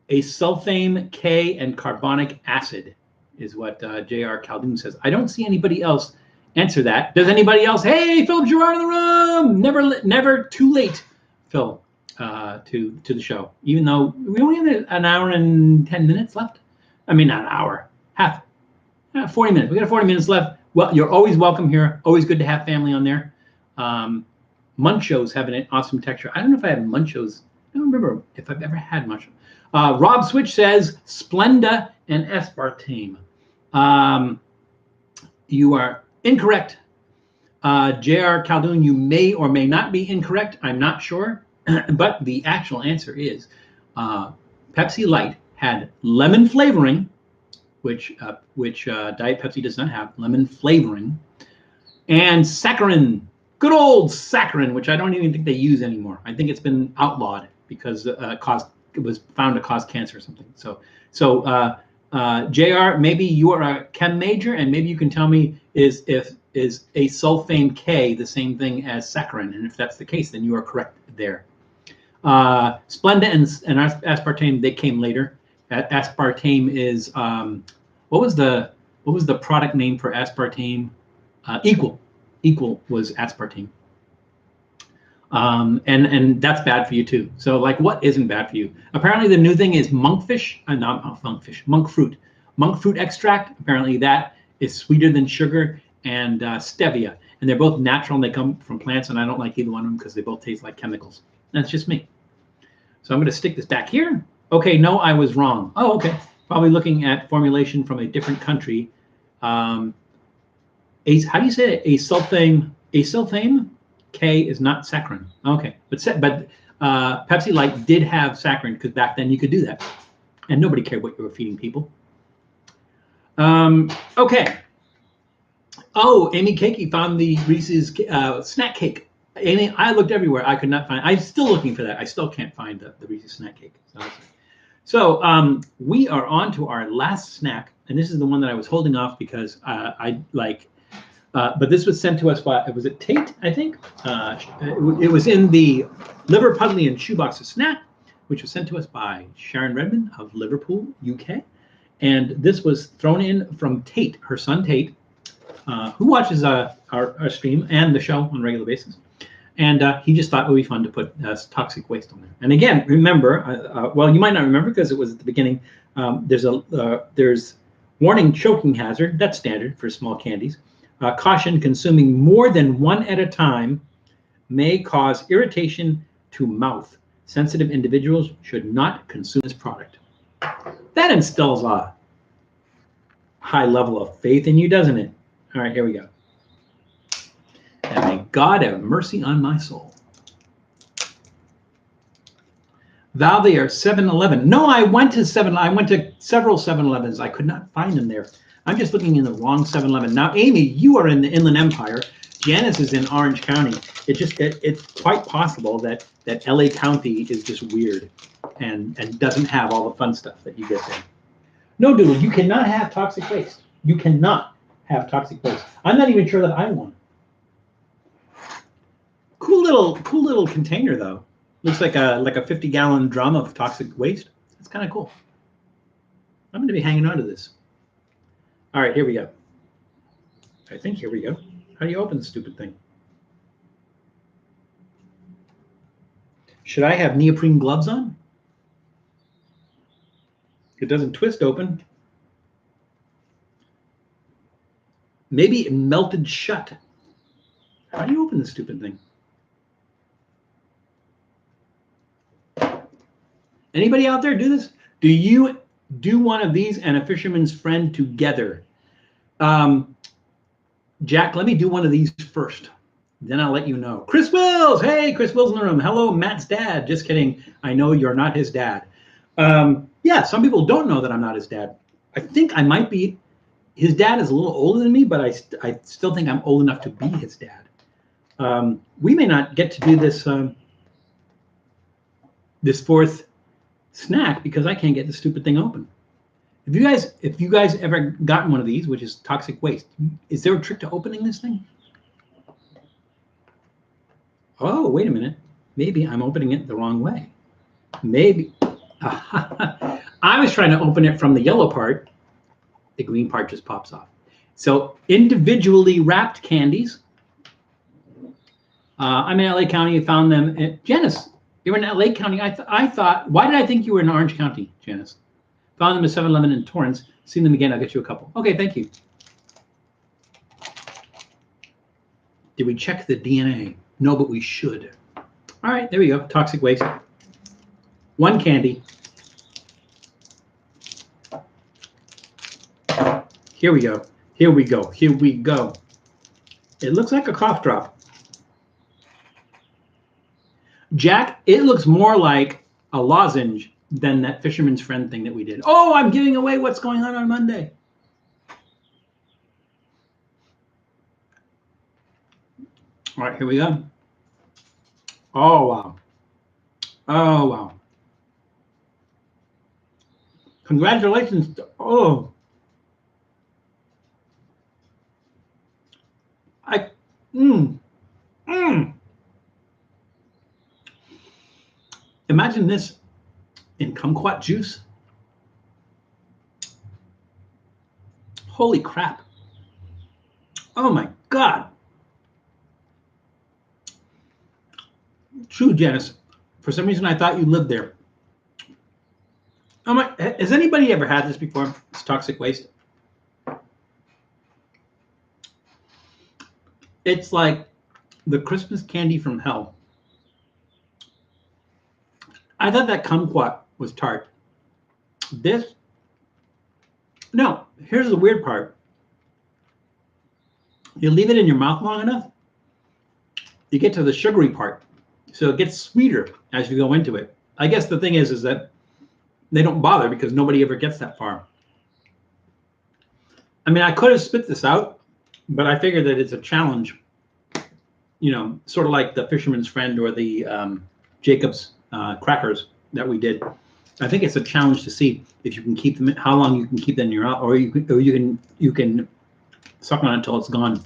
S1: sulfame K and carbonic acid is what J.R. Caldoun says. I don't see anybody else answer that. Does anybody else? Hey, Philip Gerard in the room. Never too late, Phil, to the show. Even though we only have an hour and 10 minutes left. I mean, not an hour, 40 minutes. We got 40 minutes left. Well, you're always welcome here. Always good to have family on there. Munchos have an awesome texture. I don't know if I have Munchos. I don't remember if I've ever had Munchos. Rob Switch says Splenda and aspartame. You are incorrect. J.R. Caldoun, you may or may not be incorrect. I'm not sure. But the actual answer is Pepsi Light had lemon flavoring, which Diet Pepsi does not have, lemon flavoring, and saccharin, good old saccharin, which I don't even think they use anymore. I think it's been outlawed because it was found to cause cancer or something. So JR, maybe you are a chem major, and maybe you can tell me is a sulfame K the same thing as saccharin, and if that's the case, then you are correct there. Splenda and aspartame, they came later. Aspartame is what was the product name for aspartame? Equal was aspartame. And that's bad for you too. So like, what isn't bad for you? Apparently the new thing is monk fruit extract. Apparently that is sweeter than sugar, and stevia, and they're both natural and they come from plants, and I don't like either one of them because they both taste like chemicals. That's just me. So I'm going to stick this back here. Okay, no, I was wrong. Oh, okay. Probably looking at formulation from a different country. How do you say it? A sulfame K is not saccharin. Okay, but Pepsi Light did have saccharin because back then you could do that, and nobody cared what you were feeding people. Okay. Oh, Amy Cakey found the Reese's snack cake. Amy, I looked everywhere. I could not find. I'm still looking for that. I still can't find the Reese's snack cake. So we are on to our last snack, and this is the one that I was holding off because I like. But this was sent to us by, was it Tate, I think? It was in the Liverpudlian Shoebox of Snack, which was sent to us by Sharon Redmond of Liverpool, UK. And this was thrown in from Tate, her son Tate, who watches our stream and the show on a regular basis. And he just thought it would be fun to put toxic waste on there. And again, remember, well, you might not remember because it was at the beginning. There's warning choking hazard. That's standard for small candies. Caution, consuming more than one at a time may cause irritation to mouth. Sensitive individuals should not consume this product. That instills a high level of faith in you, doesn't it? All right, here we go. And may God have mercy on my soul. Thou they are 7-Eleven. No, I went to several 7-Elevens. I could not find them there. I'm just looking in the wrong 7-Eleven. Now, Amy, you are in the Inland Empire. Janice is in Orange County. It's quite possible that LA County is just weird and doesn't have all the fun stuff that you get there. No, Doodle, you cannot have toxic waste. You cannot have toxic waste. I'm not even sure that I want. Cool little container though. Looks like a 50-gallon drum of toxic waste. That's kind of cool. I'm going to be hanging on to this. All right, here we go. I think here we go. How do you open the stupid thing? Should I have neoprene gloves on? It doesn't twist open. Maybe it melted shut. How do you open the stupid thing? Anybody out there do this? Do you do one of these and a fisherman's friend together? Jack, let me do one of these first. Then I'll let you know. Chris Wills. Hey, Chris Wills in the room. Hello, Matt's dad. Just kidding. I know you're not his dad. Yeah, some people don't know that I'm not his dad. I think I might be. His dad is a little older than me, but I still think I'm old enough to be his dad. We may not get to do this this fourth snack because I can't get the stupid thing open. If you guys ever gotten one of these, which is toxic waste, is there a trick to opening this thing? Oh, wait a minute. Maybe I'm opening it the wrong way. Maybe. I was trying to open it from the yellow part. The green part just pops off. So individually wrapped candies. I'm in LA County. I found them. Janice, you're in LA County. I thought, why did I think you were in Orange County, Janice? Found them at 7-Eleven in Torrance. Seen them again. I'll get you a couple. Okay, thank you. Did we check the DNA? No, but we should. All right, there we go. Toxic waste. One candy. Here we go. Here we go. Here we go. It looks like a cough drop. Jack, it looks more like a lozenge than that fisherman's friend thing that we did. Oh, I'm giving away what's going on Monday. All right, here we go. Oh, wow. Oh, wow. Congratulations. Imagine this in kumquat juice. Holy crap. Oh my God. True, Janice. For some reason, I thought you lived there. Oh my, has anybody ever had this before? It's toxic waste. It's like the Christmas candy from hell. I thought that kumquat was tart. This, no, here's the weird part. You leave it in your mouth long enough, you get to the sugary part. So it gets sweeter as you go into it. I guess the thing is that they don't bother because nobody ever gets that far. I mean, I could have spit this out, but I figured that it's a challenge, you know, sort of like the fisherman's friend or the Jacob's crackers that we did. I think it's a challenge to see if you can keep them, how long you can keep them in your mouth, or you can suck on it until it's gone.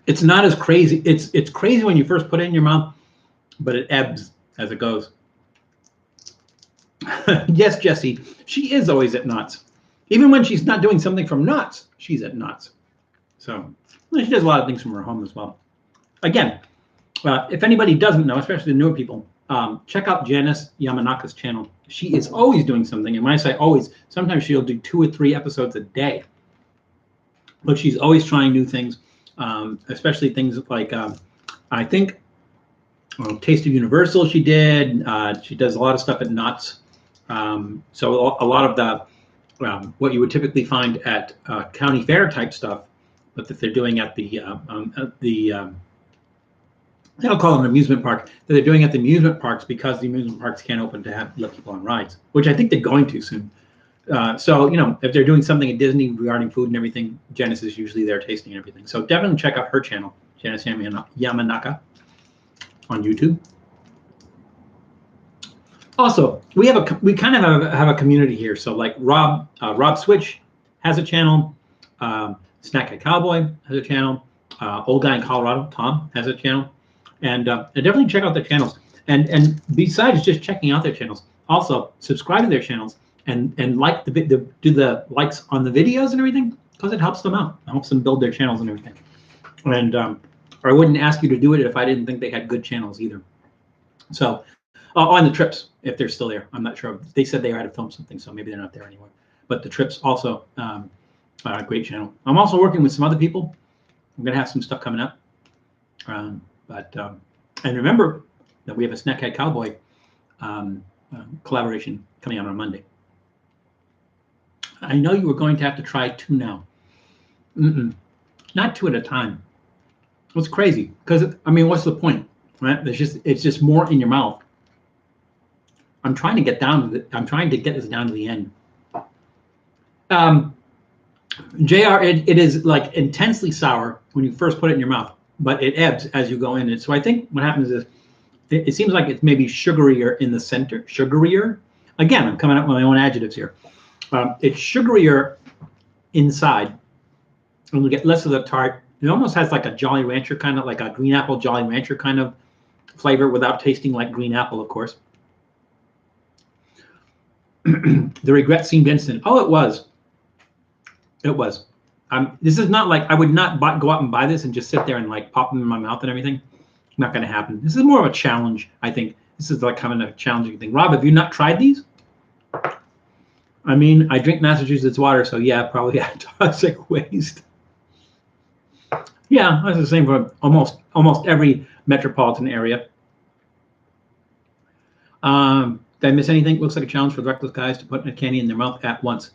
S1: It's not as crazy. It's crazy when you first put it in your mouth, but it ebbs as it goes. Yes, Jessie, she is always at knots. Even when she's not doing something from knots, she's at knots. So she does a lot of things from her home as well. Again, if anybody doesn't know, especially the newer people, check out Janice Yamanaka's channel. She is always doing something. And when I say always, sometimes she'll do 2 or 3 episodes a day. But she's always trying new things, especially things like, I think, Taste of Universal she did. She does a lot of stuff at Knott's. So a lot of the what you would typically find at county fair type stuff, but that they're doing at the I'll call it an amusement park, that they're doing at the amusement parks because the amusement parks can't open to let people on rides, which I think they're going to soon. So, if they're doing something at Disney regarding food and everything, Janice is usually there tasting everything. So definitely check out her channel, Janice Yamanaka, on YouTube. Also, we kind of have a community here. So like Rob Switch has a channel, Snack Cowboy has a channel, Old Guy in Colorado, Tom, has a channel, and definitely check out their channels. And besides just checking out their channels, also subscribe to their channels and like do the likes on the videos and everything, because it helps them out. It helps them build their channels and everything. And I wouldn't ask you to do it if I didn't think they had good channels either. So on the Trips, if they're still there, I'm not sure. They said they had to film something, so maybe they're not there anymore. But the Trips also, great channel. I'm also working with some other people. I'm gonna have some stuff coming up. And remember that we have a Snackhead Cowboy collaboration coming out on Monday. I know you were going to have to try 2 now. Not 2 at a time. It's crazy because what's the point, right? It's just more in your mouth. I'm trying to get this down to the end. JR, it is like intensely sour when you first put it in your mouth, but it ebbs as you go in. And so I think what happens is it seems like it's maybe sugarier in the center. Sugarier. Again, I'm coming up with my own adjectives here. It's sugarier inside, and we get less of the tart. It almost has like a Jolly Rancher kind of, like a green apple Jolly Rancher kind of flavor without tasting like green apple, of course. The regret seemed instant. Oh, it was. It was. This is not like I would not go out and buy this and just sit there and like pop them in my mouth and everything. Not going to happen. This is more of a challenge, I think. This is like kind of a challenging thing. Rob, have you not tried these? I drink Massachusetts water, so yeah, probably a toxic waste. Yeah, that's the same for almost every metropolitan area. Did I miss anything? Looks like a challenge for the reckless guys to put a candy in their mouth at once.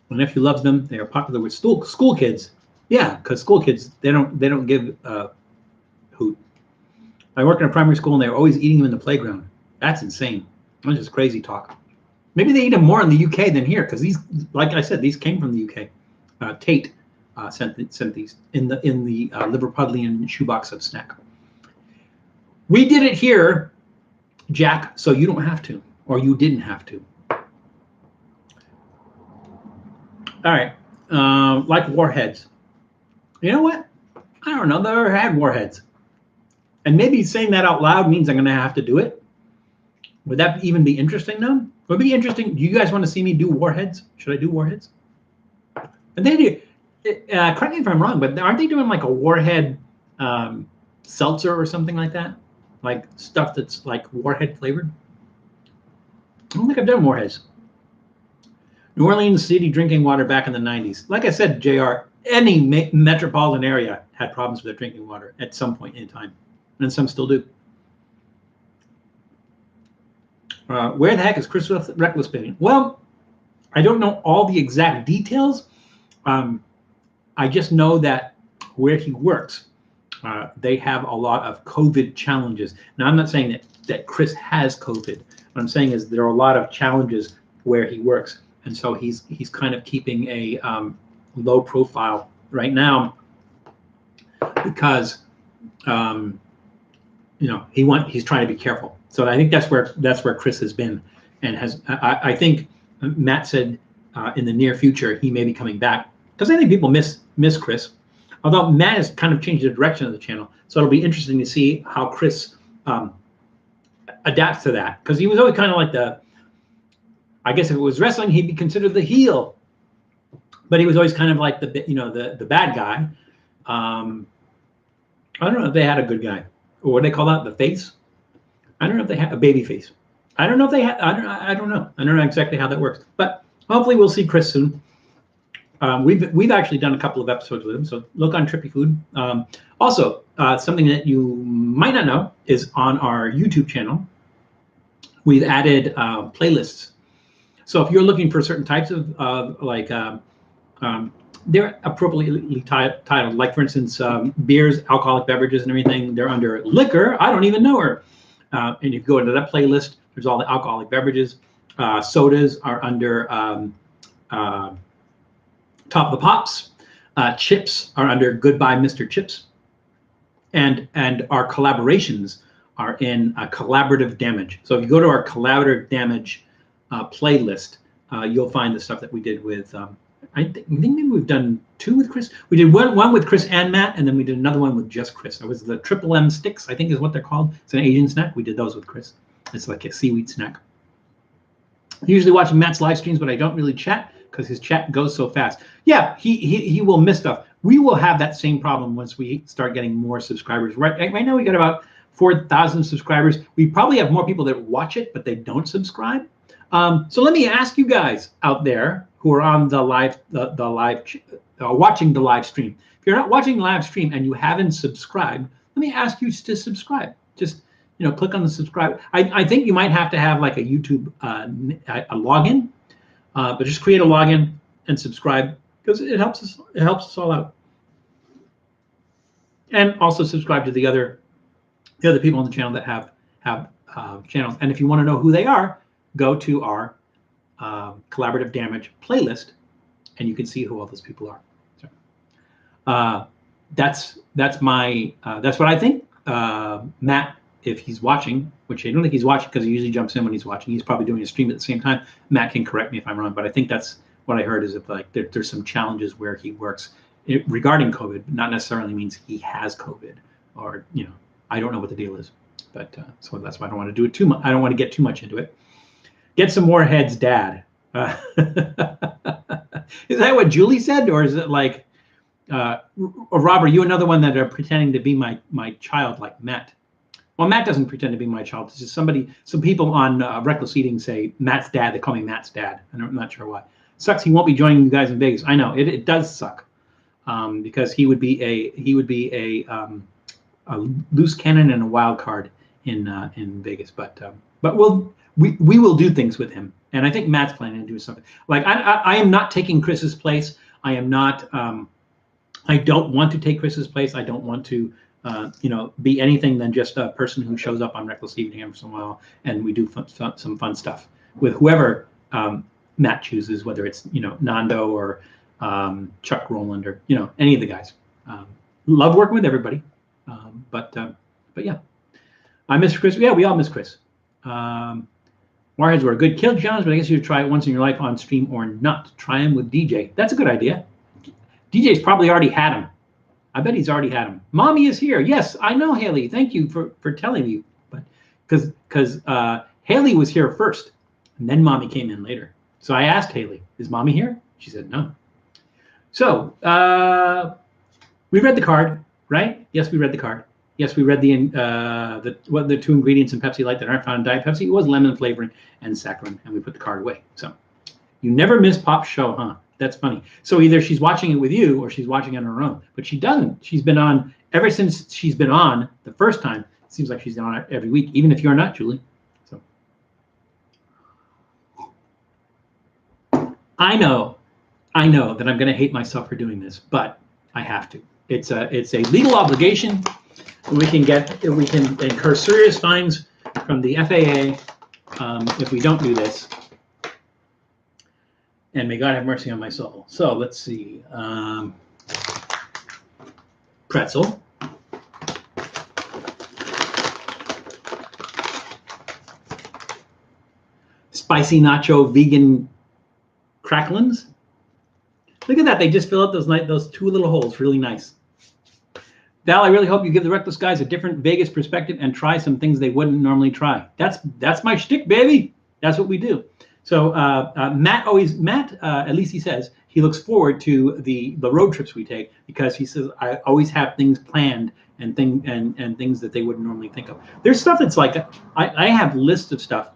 S1: My nephew loves them. They are popular with school kids. Yeah, because school kids they don't give hoot. I worked in a primary school and they were always eating them in the playground. That's insane. That's just crazy talk. Maybe they eat them more in the UK than here, because these, like I said, these came from the UK. Tate sent these in the Liverpudlian Shoebox of Snack. We did it here, Jack, so you don't have to, or you didn't have to. All right, like warheads. You know what? I don't know. I've never had warheads, and maybe saying that out loud means I'm going to have to do it. Would that even be interesting, though? Would it be interesting? Do you guys want to see me do warheads? Should I do warheads? And they do. Correct me if I'm wrong, but aren't they doing like a warhead seltzer or something like that? Like stuff that's like warhead flavored? I don't think I've done warheads. New Orleans City drinking water back in the 90s. Like I said, JR, any metropolitan area had problems with their drinking water at some point in time, and some still do. Where the heck is Chris Reckless been? Well, I don't know all the exact details. I just know that where he works, they have a lot of COVID challenges. Now, I'm not saying that Chris has COVID. What I'm saying is there are a lot of challenges where he works, and so he's kind of keeping a low profile right now because he's trying to be careful. So I think that's where Chris has been, and I think Matt said in the near future he may be coming back, because I think people miss Chris. Although Matt has kind of changed the direction of the channel, so it'll be interesting to see how Chris adapts to that, because he was always kind of like I guess if it was wrestling, he'd be considered the heel, but he was always kind of like the bad guy. I don't know if they had a good guy, or what do they call that, the face. I don't know if they had a baby face. I don't know if they had. I don't know. I don't know exactly how that works, but hopefully we'll see Chris soon. We've actually done a couple of episodes with him, so look on Trippy Food. Also, something that you might not know is on our YouTube channel, we've added playlists So if you're looking for certain types of they're appropriately titled. Like for instance, beers, alcoholic beverages, and everything. They're under liquor. I don't even know her. And if you go into that playlist, there's all the alcoholic beverages. Sodas are under Top of the Pops. Chips are under Goodbye, Mr. Chips. And our collaborations are in Collaborative Damage. So if you go to our Collaborative Damage playlist, you'll find the stuff that we did with, I think maybe we've done 2 with Chris. We did one with Chris and Matt, and then we did another one with just Chris. It was the Triple M sticks, I think is what they're called. It's an Asian snack. We did those with Chris. It's like a seaweed snack. I'm usually watching Matt's live streams, but I don't really chat because his chat goes so fast. Yeah, he will miss stuff. We will have that same problem once we start getting more subscribers. Right now we got about 4,000 subscribers. We probably have more people that watch it, but they don't subscribe. So let me ask you guys out there who are on the live, watching the live stream. If you're not watching the live stream and you haven't subscribed, let me ask you to subscribe. Just click on the subscribe. I think you might have to have like a YouTube a login, but just create a login and subscribe because it helps us. It helps us all out. And also subscribe to the other people on the channel that have channels. And if you want to know who they are, go to our Collaborative Damage playlist, and you can see who all those people are. So, that's what I think. Matt, if he's watching, which I don't think he's watching because he usually jumps in when he's watching. He's probably doing a stream at the same time. Matt can correct me if I'm wrong, but I think that's what I heard is if like there's some challenges where he works regarding COVID, not necessarily means he has COVID or I don't know what the deal is, but so that's why I don't want to do it too much. I don't want to get too much into it. Get some more heads, Dad. Is that what Julie said, or is it like, or Rob, are you another one that are pretending to be my child like Matt? Well, Matt doesn't pretend to be my child. It's just some people on Reckless Eating say Matt's dad. They call me Matt's dad. I'm not sure why. Sucks. He won't be joining you guys in Vegas. I know it does suck, because he would be a loose cannon and a wild card in Vegas. But we will do things with him, and I think Matt's planning to do something. Like I am not taking Chris's place. I am not. I don't want to take Chris's place. I don't want to. Be anything than just a person who shows up on Reckless Eating every once in a while, and we do some fun stuff with whoever Matt chooses, whether it's Nando or Chuck Rowland or any of the guys. Love working with everybody, but yeah, I miss Chris. Yeah, we all miss Chris. Warheads were a good kill challenge, but I guess you should try it once in your life on stream or not. Try them with DJ. That's a good idea. DJ's probably already had them. I bet he's already had him. Mommy is here. Yes, I know, Haley. Thank you for telling me. But because Haley was here first, and then Mommy came in later. So I asked Haley, "Is Mommy here?" She said no. So we read the card, right? Yes, we read the card. Yes, we read the 2 ingredients in Pepsi Light that aren't found in Diet Pepsi. It was lemon flavoring and saccharin, and we put the card away. So you never miss Pop's show, huh? That's funny. So either she's watching it with you or she's watching it on her own. But she doesn't. She's been on ever since she's been on the first time. It seems like she's on every week, even if you're not, Julie. So I know that I'm going to hate myself for doing this, but I have to. It's a legal obligation. We can incur serious fines from the FAA if we don't do this. And may God have mercy on my soul. So let's see. Pretzel. Spicy nacho vegan cracklins. Look at that. They just fill out those 2 little holes. Really nice. Val, I really hope you give the Reckless guys a different Vegas perspective and try some things they wouldn't normally try. That's my shtick, baby. That's what we do. So Matt, at least he says, he looks forward to the road trips we take because he says, I always have things planned and things that they wouldn't normally think of. There's stuff that's like, I have lists of stuff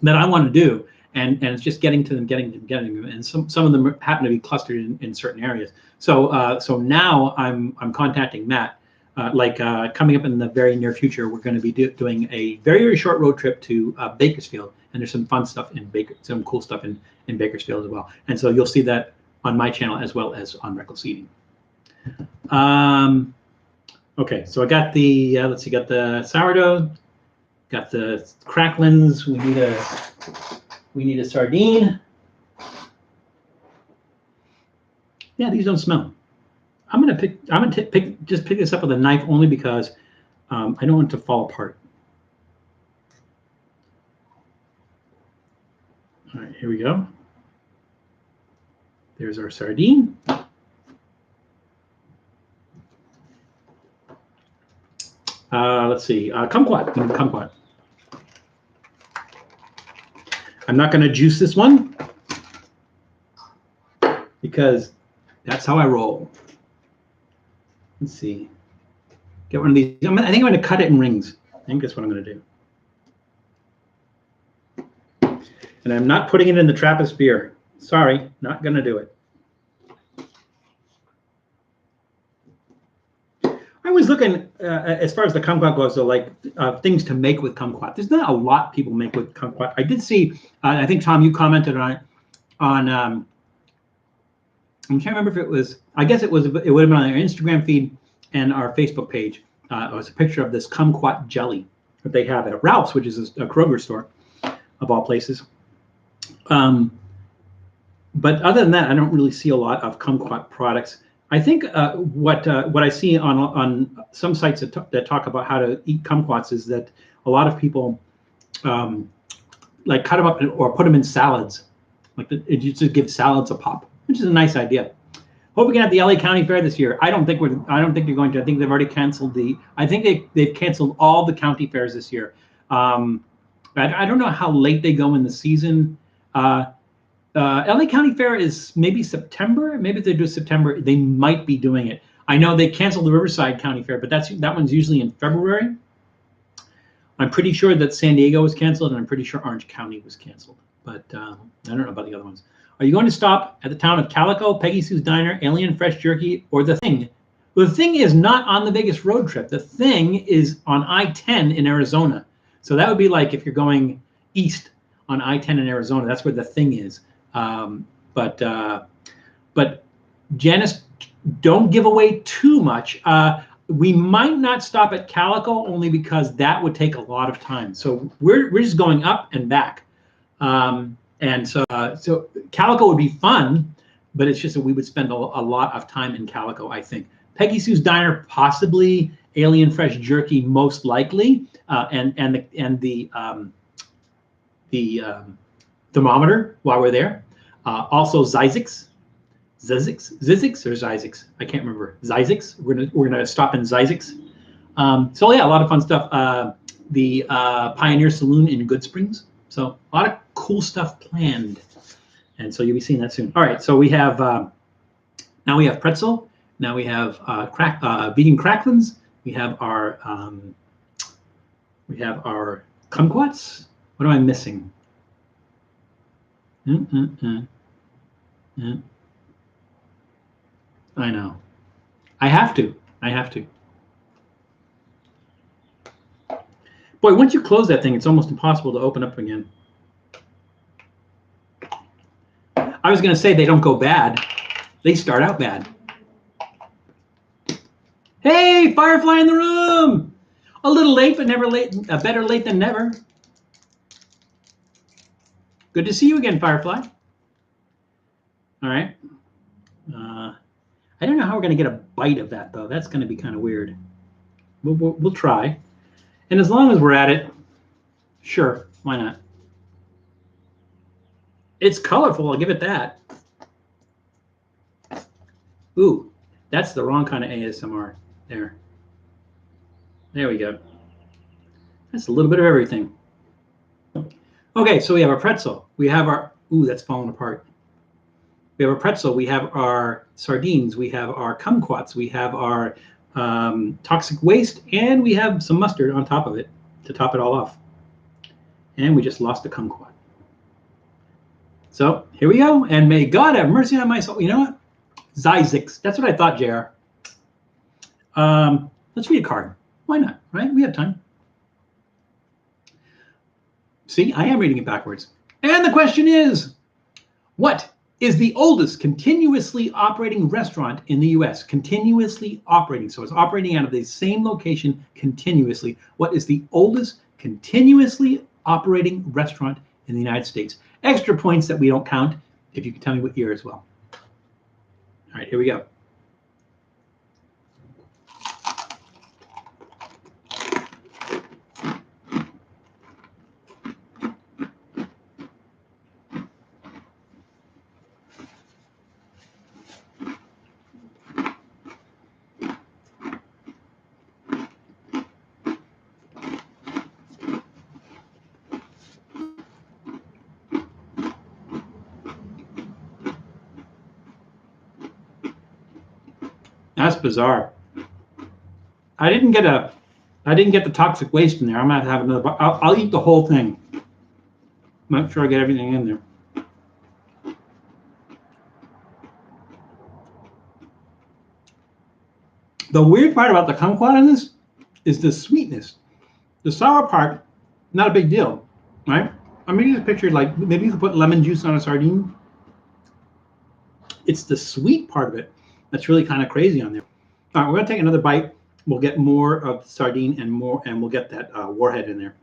S1: that I want to do, and it's just getting to them, and some of them happen to be clustered in certain areas. So now I'm contacting Matt. Coming up in the very near future, we're going to be doing a very, very short road trip to Bakersfield, and there's some fun stuff in some cool stuff in Bakersfield as well. And so you'll see that on my channel as well as on Reckless Eating. Okay, so I got the let's see, got the sourdough, got the cracklins. We need a sardine. Yeah, these don't smell. I'm gonna pick this up with a knife only because I don't want it to fall apart. All right, here we go. There's our sardine. Let's see, kumquat. Kumquat. I'm not going to juice this one because that's how I roll. Let's see. Get one of these. I think I'm going to cut it in rings. I think that's what I'm going to do. And I'm not putting it in the Trappist beer. Sorry, not going to do it. I was looking as far as the kumquat goes, so like things to make with kumquat. There's not a lot people make with kumquat. I did see. I think Tom, you commented on it. I'm trying to remember if it was. I guess it was. It would have been on our Instagram feed and our Facebook page. It was a picture of this kumquat jelly that they have at Ralph's, which is a Kroger store, of all places. But other than that, I don't really see a lot of kumquat products. I think what I see on some sites that talk about how to eat kumquats is that a lot of people like cut them up or put them in salads, like it just gives salads a pop, which is a nice idea. Hope we can have the LA County Fair this year. I don't think they're going to. I think they've already canceled I think they've canceled all the county fairs this year. I don't know how late they go in the season. LA County Fair is maybe September. Maybe if they do September, they might be doing it. I know they canceled the Riverside County Fair, but that one's usually in February. I'm pretty sure that San Diego was canceled, and I'm pretty sure Orange County was canceled. But I don't know about the other ones. Are you going to stop at the town of Calico, Peggy Sue's Diner, Alien Fresh Jerky, or The Thing? Well, The Thing is not on the Vegas road trip. The Thing is on I-10 in Arizona. So that would be like if you're going east on I-10 in Arizona. That's where The Thing is. But Janice, don't give away too much. We might not stop at Calico only because that would take a lot of time. So we're just going up and back. And so Calico would be fun, but it's just that we would spend a lot of time in Calico, I think. Peggy Sue's Diner, possibly. Alien Fresh Jerky, most likely. And the thermometer while we're there. Also Zizix or Zizix. I can't remember. Zizix. We're gonna stop in Zizix. So yeah, a lot of fun stuff. The Pioneer Saloon in Good Springs. So a lot of cool stuff planned, and so you'll be seeing that soon. All right, so we have now we have pretzel. Now we have vegan cracklins. We have our kumquats. What am I missing? I know. I have to. Boy, once you close that thing, it's almost impossible to open up again. I was going to say they don't go bad. They start out bad. Hey, Firefly in the room! A little late, but never late. Better late than never. Good to see you again, Firefly. All right. I don't know how we're going to get a bite of that, though. That's going to be kind of weird. We'll try. And as long as we're at it, sure, why not? It's colorful, I'll give it that. Ooh, that's the wrong kind of ASMR. There we go. That's a little bit of everything. Okay, so we have our pretzel. We have our, ooh, that's falling apart. We have our pretzel. We have our sardines. We have our kumquats. We have our toxic waste, and we have some mustard on top of it to top it all off. And we just lost a kumquat. So here we go. And may God have mercy on my soul. You know what? Zizix. That's what I thought, JR. Let's read a card. Why not? Right? We have time. See, I am reading it backwards. And the question is, what is the oldest continuously operating restaurant in the U.S.? Continuously operating. So it's operating out of the same location continuously. What is the oldest continuously operating restaurant in the United States? Extra points that we don't count if you can tell me what year as well. All right, here we go. That's bizarre. I didn't get the toxic waste in there. I'm gonna have another. I'll eat the whole thing. Make sure I get everything in there. The weird part about the kumquat in this is the sweetness. The sour part, not a big deal, right? I mean, just picture like maybe you could put lemon juice on a sardine. It's the sweet part of it that's really kind of crazy on there. All right, we're gonna take another bite. We'll get more of the sardine and we'll get that warhead in there.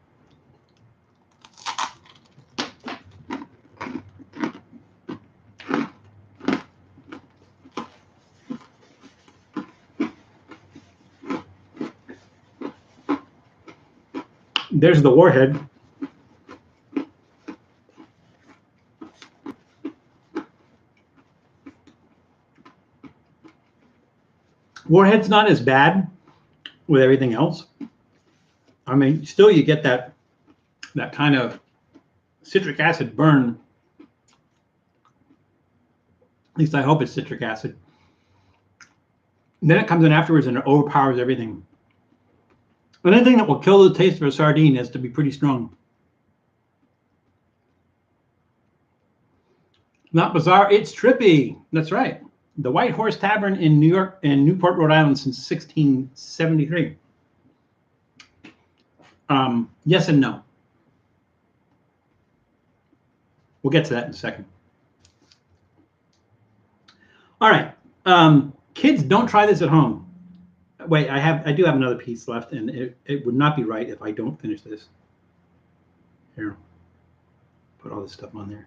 S1: There's the warhead. Warhead's not as bad with everything else. I mean, still you get that kind of citric acid burn. At least I hope it's citric acid. And then it comes in afterwards and it overpowers everything. But anything that will kill the taste of a sardine has to be pretty strong. Not bizarre, it's Trippy. That's right. The White Horse Tavern in New York and Newport, Rhode Island since 1673. Yes and no. We'll get to that in a second. All right. Kids, don't try this at home. Wait, I do have another piece left, and it would not be right if I don't finish this. Here, put all this stuff on there.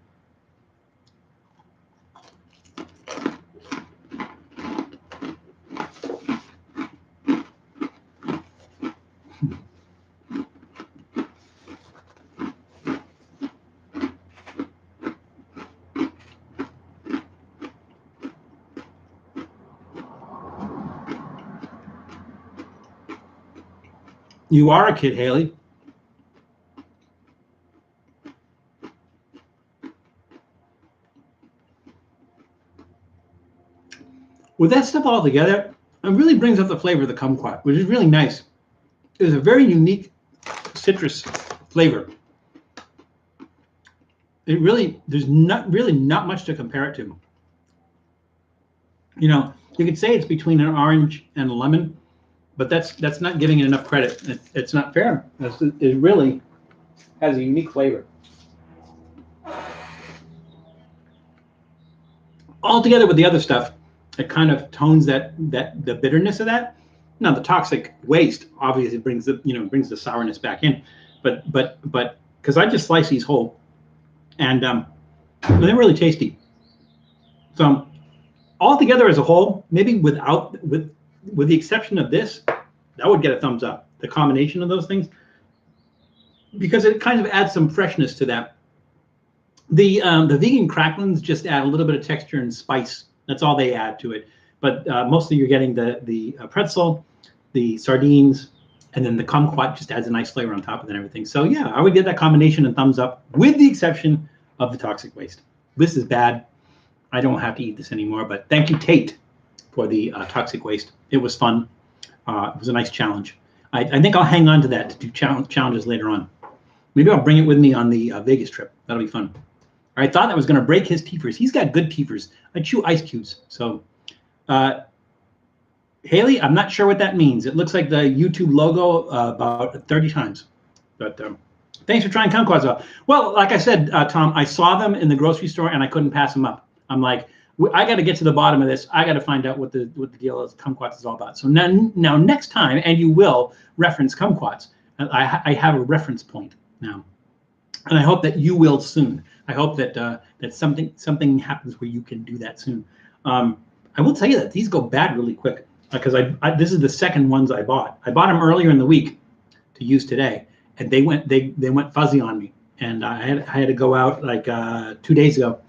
S1: You are a kid, Haley. With that stuff all together, it really brings up the flavor of the kumquat, which is really nice. It's a very unique citrus flavor. It really, there's not much to compare it to. You know, you could say it's between an orange and a lemon, but that's not giving it enough credit. It's not fair. It really has a unique flavor. All together with the other stuff, it kind of tones the bitterness of that. Now the toxic waste obviously brings the sourness back in, but because I just slice these whole, and they're really tasty. So all together as a whole, maybe with the exception of this, that would get a thumbs up. The combination of those things, because it kind of adds some freshness to that. The vegan cracklins just add a little bit of texture and spice. That's all they add to it. But mostly you're getting the pretzel, the sardines, and then the kumquat just adds a nice flavor on top of it and everything. So yeah, I would give that combination a thumbs up, with the exception of the toxic waste. This is bad. I don't have to eat this anymore. But thank you, Tate, for the toxic waste. It was fun. It was a nice challenge. I think I'll hang on to that to do challenges later on. Maybe I'll bring it with me on the Vegas trip. That'll be fun. I thought that was going to break his teethers. He's got good teethers. I chew ice cubes. So, Haley, I'm not sure what that means. It looks like the YouTube logo about 30 times. But Thanks for trying kumquats out. Well, like I said, Tom, I saw them in the grocery store and I couldn't pass them up. I'm like, I got to get to the bottom of this. I got to find out what the deal is. Kumquats is all about. So now next time, and you will reference kumquats. I have a reference point now, and I hope that you will soon. I hope that that something happens where you can do that soon. I will tell you that these go bad really quick because this is the second ones I bought. I bought them earlier in the week to use today, and they went fuzzy on me, and I had to go out like 2 days ago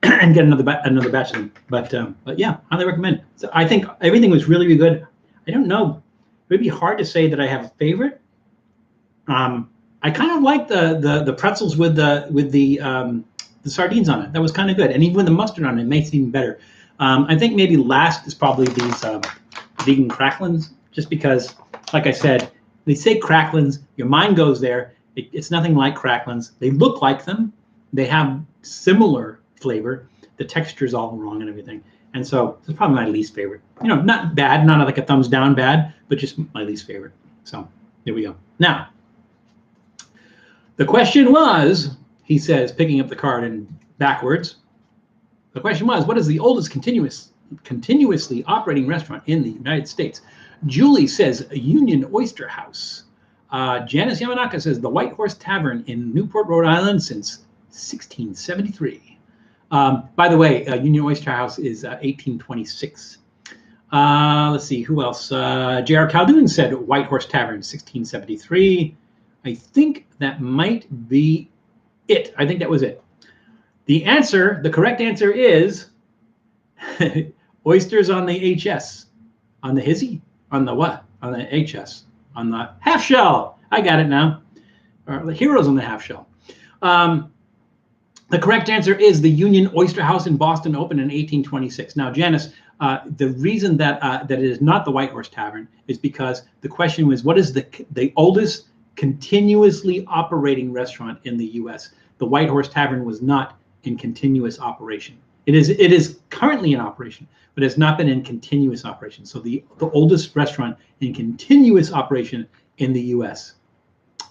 S1: and get another batch of them. But yeah, highly recommend. So I think everything was really, really good. I don't know. It would be hard to say that I have a favorite. I kind of like the pretzels with the sardines on it. That was kind of good, and even with the mustard on it, it makes it even better. I think maybe last is probably these vegan cracklins, just because, like I said, they say cracklins, your mind goes there. It's nothing like cracklins. They look like them. They have similar flavor. The texture is all wrong and everything. And so it's probably my least favorite. You know, not bad, not like a thumbs down bad, but just my least favorite. So there we go. Now, the question was, he says, picking up the card and backwards. The question was, what is the oldest continuously operating restaurant in the United States? Julie says Union Oyster House. Janice Yamanaka says the White Horse Tavern in Newport, Rhode Island since 1673. By the way, Union Oyster House is 1826. Let's see, who else? J.R. Caldoun said White Horse Tavern, 1673. I think that might be it. I think that was it. The correct answer is oysters on the HS. On the hizzy? On the what? On the HS. On the half shell. I got it now. Or the heroes on the half shell. The correct answer is the Union Oyster House in Boston opened in 1826. Now, Janice, the reason that that it is not the White Horse Tavern is because the question was, what is the oldest continuously operating restaurant in the U.S.? The White Horse Tavern was not in continuous operation. It is currently in operation, but has not been in continuous operation. So the oldest restaurant in continuous operation in the U.S.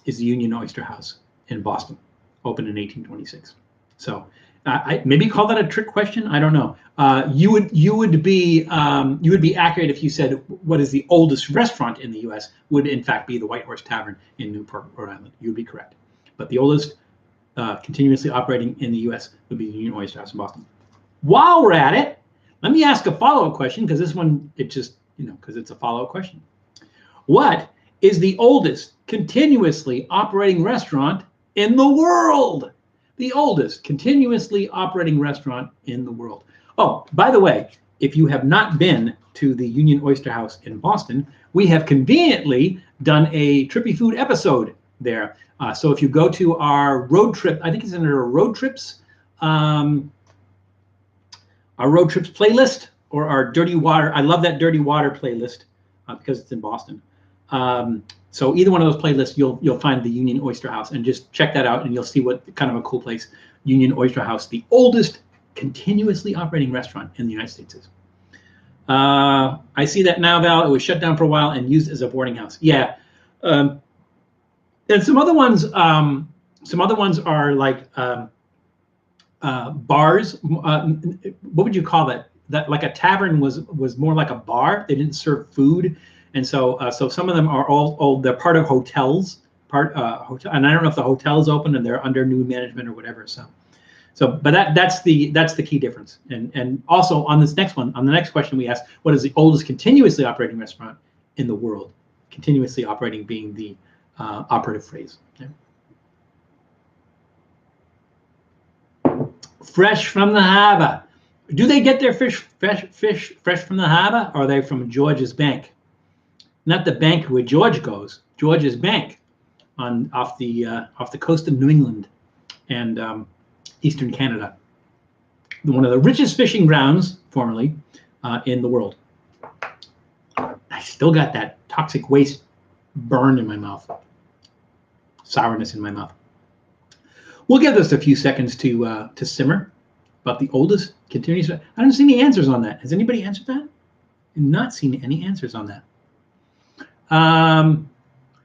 S1: is the Union Oyster House in Boston, opened in 1826. So I maybe call that a trick question. I don't know. You would be accurate if you said what is the oldest restaurant in the U.S. would in fact be the White Horse Tavern in Newport, Rhode Island. You would be correct. But the oldest continuously operating in the U.S. would be the Union Oyster House in Boston. While we're at it, let me ask a follow-up question because this one, because it's a follow-up question. What is the oldest continuously operating restaurant in the world? The oldest continuously operating restaurant in the world. Oh, by the way, if you have not been to the Union Oyster House in Boston, we have conveniently done a Trippy Food episode there. So if you go to our road trip, I think it's under our road trips playlist or our Dirty Water. I love that Dirty Water playlist because it's in Boston. So either one of those playlists, you'll find the Union Oyster House, and just check that out, and you'll see what kind of a cool place Union Oyster House, the oldest continuously operating restaurant in the United States, is. I see that now, Val. It was shut down for a while and used as a boarding house. Yeah, and some other ones. Some other ones are like bars. What would you call that? That like a tavern was more like a bar. They didn't serve food. And so some of them are all they're part of hotels, hotel, and I don't know if the hotel is open and they're under new management or whatever. So but that's the key difference. And also on this next one, on the next question we asked, what is the oldest continuously operating restaurant in the world? Continuously operating being the operative phrase. Okay. Fresh from the harbor. Do they get their fish fresh from the harbor, or are they from George's Bank? Not the bank where George goes. George's Bank, off the coast of New England and eastern Canada. One of the richest fishing grounds, formerly, in the world. I still got that toxic waste burned in my mouth. Sourness in my mouth. We'll give this a few seconds to simmer. About the oldest continuous. I don't see any answers on that. Has anybody answered that? I've not seen any answers on that.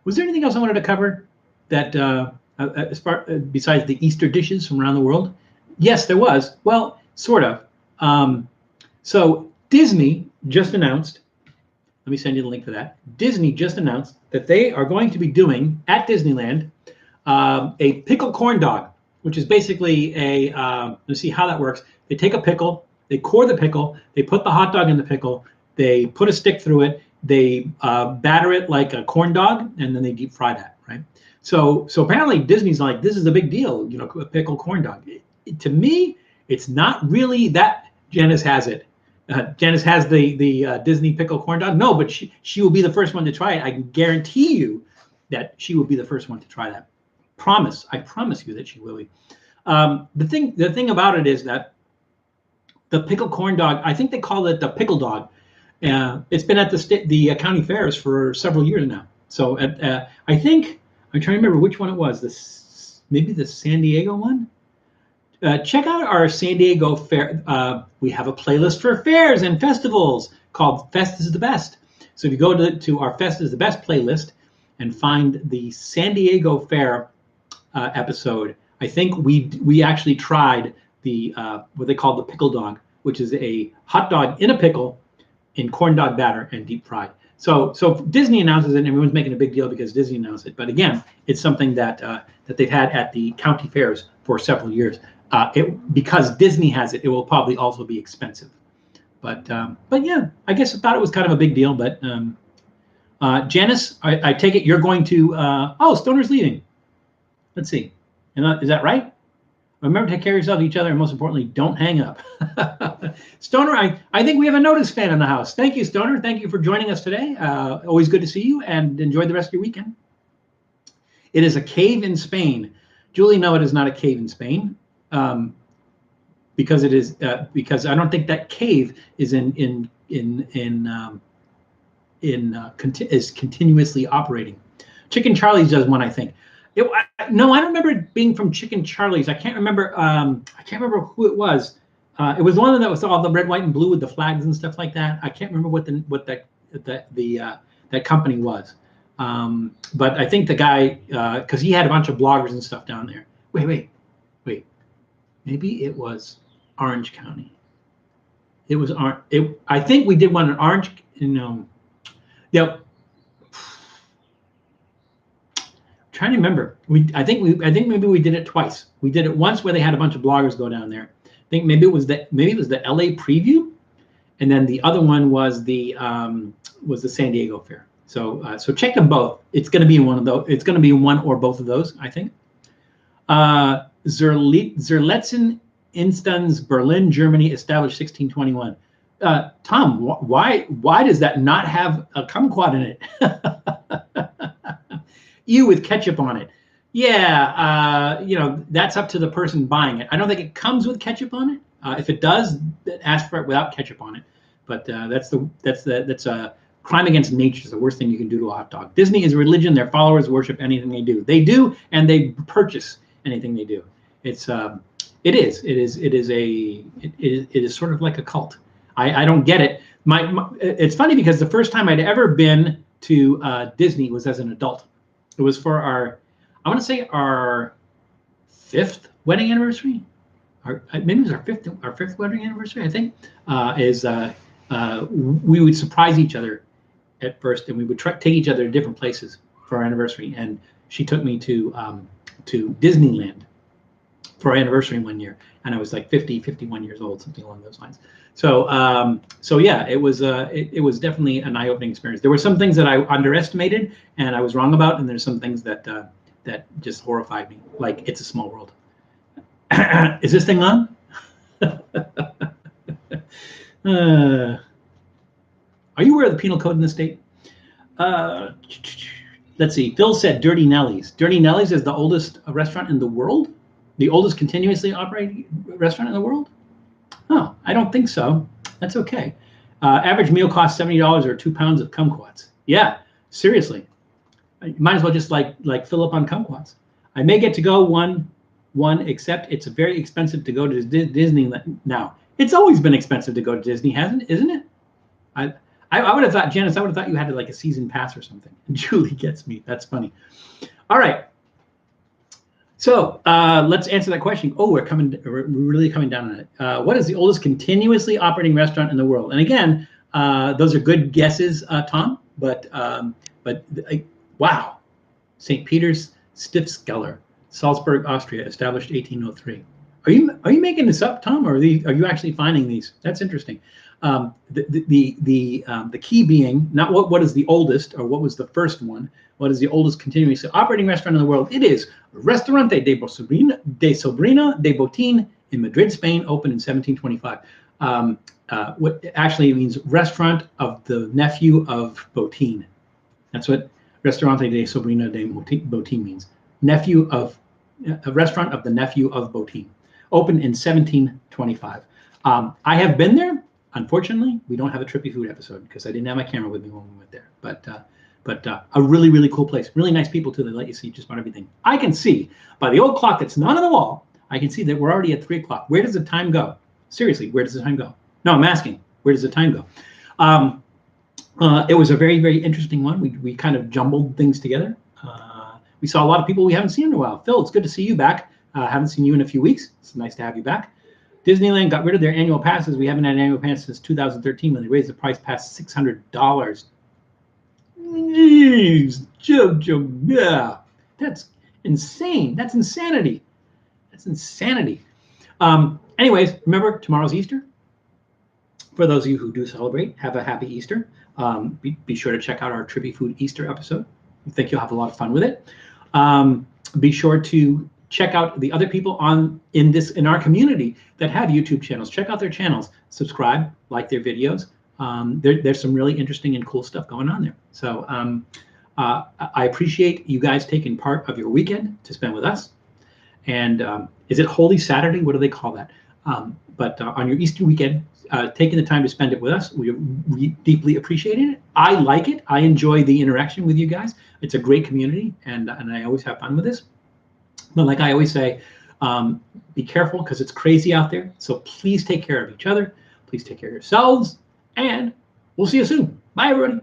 S1: Was there anything else I wanted to cover that besides the Easter dishes from around the world? Yes, there was. Well, sort of. So Disney just announced, let me send you the link for that. Disney just announced that they are going to be doing at Disneyland a pickle corn dog, which is basically let's see how that works. They take a pickle, they core the pickle, they put the hot dog in the pickle, they put a stick through it, they batter it like a corn dog, and then they deep fry that, right? So apparently Disney's like, this is a big deal, a pickle corn dog. To me, it's not really that. Janice has it. Janice has the Disney pickle corn dog. No, but she will be the first one to try it. I can guarantee you that she will be the first one to try that. I promise you that she will be. The thing about it is that the pickle corn dog, I think they call it the pickle dog. It's been at the county fairs for several years now. So I think I'm trying to remember which one it was. Maybe the San Diego one. Check out our San Diego fair. We have a playlist for fairs and festivals called Fest is the Best. So if you go to our Fest is the Best playlist and find the San Diego Fair episode, I think we actually tried the what they call the pickle dog, which is a hot dog in a pickle in corn dog batter and deep fried. So Disney announces it, and everyone's making a big deal because Disney announced it. But again, it's something that they've had at the county fairs for several years. Because Disney has it, it will probably also be expensive. But yeah, I guess I thought it was kind of a big deal. But Janice, I take it you're going to. Stoner's leaving. Let's see. Is that right? Remember to take care of yourself, each other, and most importantly, don't hang up. Stoner, I think we have a Notice fan in the house. Thank you, Stoner. Thank you for joining us today. Always good to see you, and enjoy the rest of your weekend. It is a cave in Spain. Julie, no, it is not a cave in Spain. Because it is because I don't think that cave is is continuously operating. Chicken Charlie's does one, I think. No, I don't remember it being from Chicken Charlie's. I can't remember. I can't remember who it was. It was one that was all the red, white, and blue with the flags and stuff like that. I can't remember what that company was. But I think the guy, because he had a bunch of bloggers and stuff down there. Wait. Maybe it was Orange County. It was I think we did one in Orange. Yep. Trying to remember. I think maybe we did it twice. We did it once where they had a bunch of bloggers go down there. I think maybe it was the LA preview, and then the other one was the San Diego Fair. So check them both. It's going to be in one of those. It's going to be in one or both of those, I think. Zerletzen Instanz, Berlin, Germany, established 1621. Tom, why does that not have a kumquat in it? Ew, with ketchup on it. Yeah, that's up to the person buying it. I don't think it comes with ketchup on it. If it does, ask for it without ketchup on it. But that's a crime against nature. It's the worst thing you can do to a hot dog. Disney is a religion. Their followers worship anything they do. They do, and they purchase anything they do. It is sort of like a cult. I don't get it. It's funny because the first time I'd ever been to Disney was as an adult. It was for our 5th wedding anniversary. Maybe it was our fifth wedding anniversary. I think we would surprise each other at first, and we would take each other to different places for our anniversary. And she took me to Disneyland for our anniversary one year, and I was like 51 years old, something along those lines. So yeah, it was definitely an eye-opening experience. There were some things that I underestimated and I was wrong about, and there's some things that just horrified me, like It's a Small World. Is this thing on? Are you aware of the penal code in this state? Let's see. Phil said Dirty Nelly's. Dirty Nelly's is the oldest restaurant in the world? The oldest continuously operating restaurant in the world? Oh, I don't think so. That's okay. Average meal costs $70 or 2 pounds of kumquats. Yeah, seriously. You might as well just like fill up on kumquats. I may get to go one, except it's very expensive to go to Disney now. It's always been expensive to go to Disney, isn't it? I would have thought, Janice, I would have thought you had like a season pass or something. Julie gets me. That's funny. All right. So let's answer that question. Oh, we're really coming down on it. What is the oldest continuously operating restaurant in the world? And again, those are good guesses, Tom. But wow, St. Peter's Stiftskeller, Salzburg, Austria, established 1803. Are you making this up, Tom, or are you actually finding these? That's interesting. The key being not what is the oldest or what was the first one. What is the oldest continuously operating restaurant in the world? It is Restaurante de Sobrina de Botín in Madrid, Spain, opened in 1725. What actually means restaurant of the nephew of Botín. That's what Restaurante de Sobrina de Botín means. Nephew of a restaurant of the nephew of Botín. Opened in 1725. I have been there. Unfortunately, we don't have a Trippy food episode because I didn't have my camera with me when we went there. But a really, really cool place. Really nice people too. They let you see just about everything. I can see by the old clock that's not on the wall. I can see that we're already at 3 o'clock. Where does the time go? Seriously, where does the time go? No, I'm asking. Where does the time go? It was a very, very interesting one. We kind of jumbled things together. We saw a lot of people we haven't seen in a while. Phil, it's good to see you back. Haven't seen you in a few weeks. It's nice to have you back. Disneyland got rid of their annual passes. We haven't had an annual pass since 2013 when they raised the price past $600. Jeez, Jojo, yeah, that's insane. That's insanity. That's insanity. Anyways, remember tomorrow's Easter. For those of you who do celebrate, have a happy Easter. Be sure to check out our Trippy Food Easter episode. I think you'll have a lot of fun with it. Be sure to check out the other people in our community that have YouTube channels. Check out their channels. Subscribe, like their videos. There's some really interesting and cool stuff going on there. So I appreciate you guys taking part of your weekend to spend with us. And is it Holy Saturday? What do they call that? But on your Easter weekend, taking the time to spend it with us, we deeply appreciate it. I like it. I enjoy the interaction with you guys. It's a great community, and I always have fun with this. But like I always say, be careful because it's crazy out there. So please take care of each other. Please take care of yourselves. And we'll see you soon. Bye, everybody.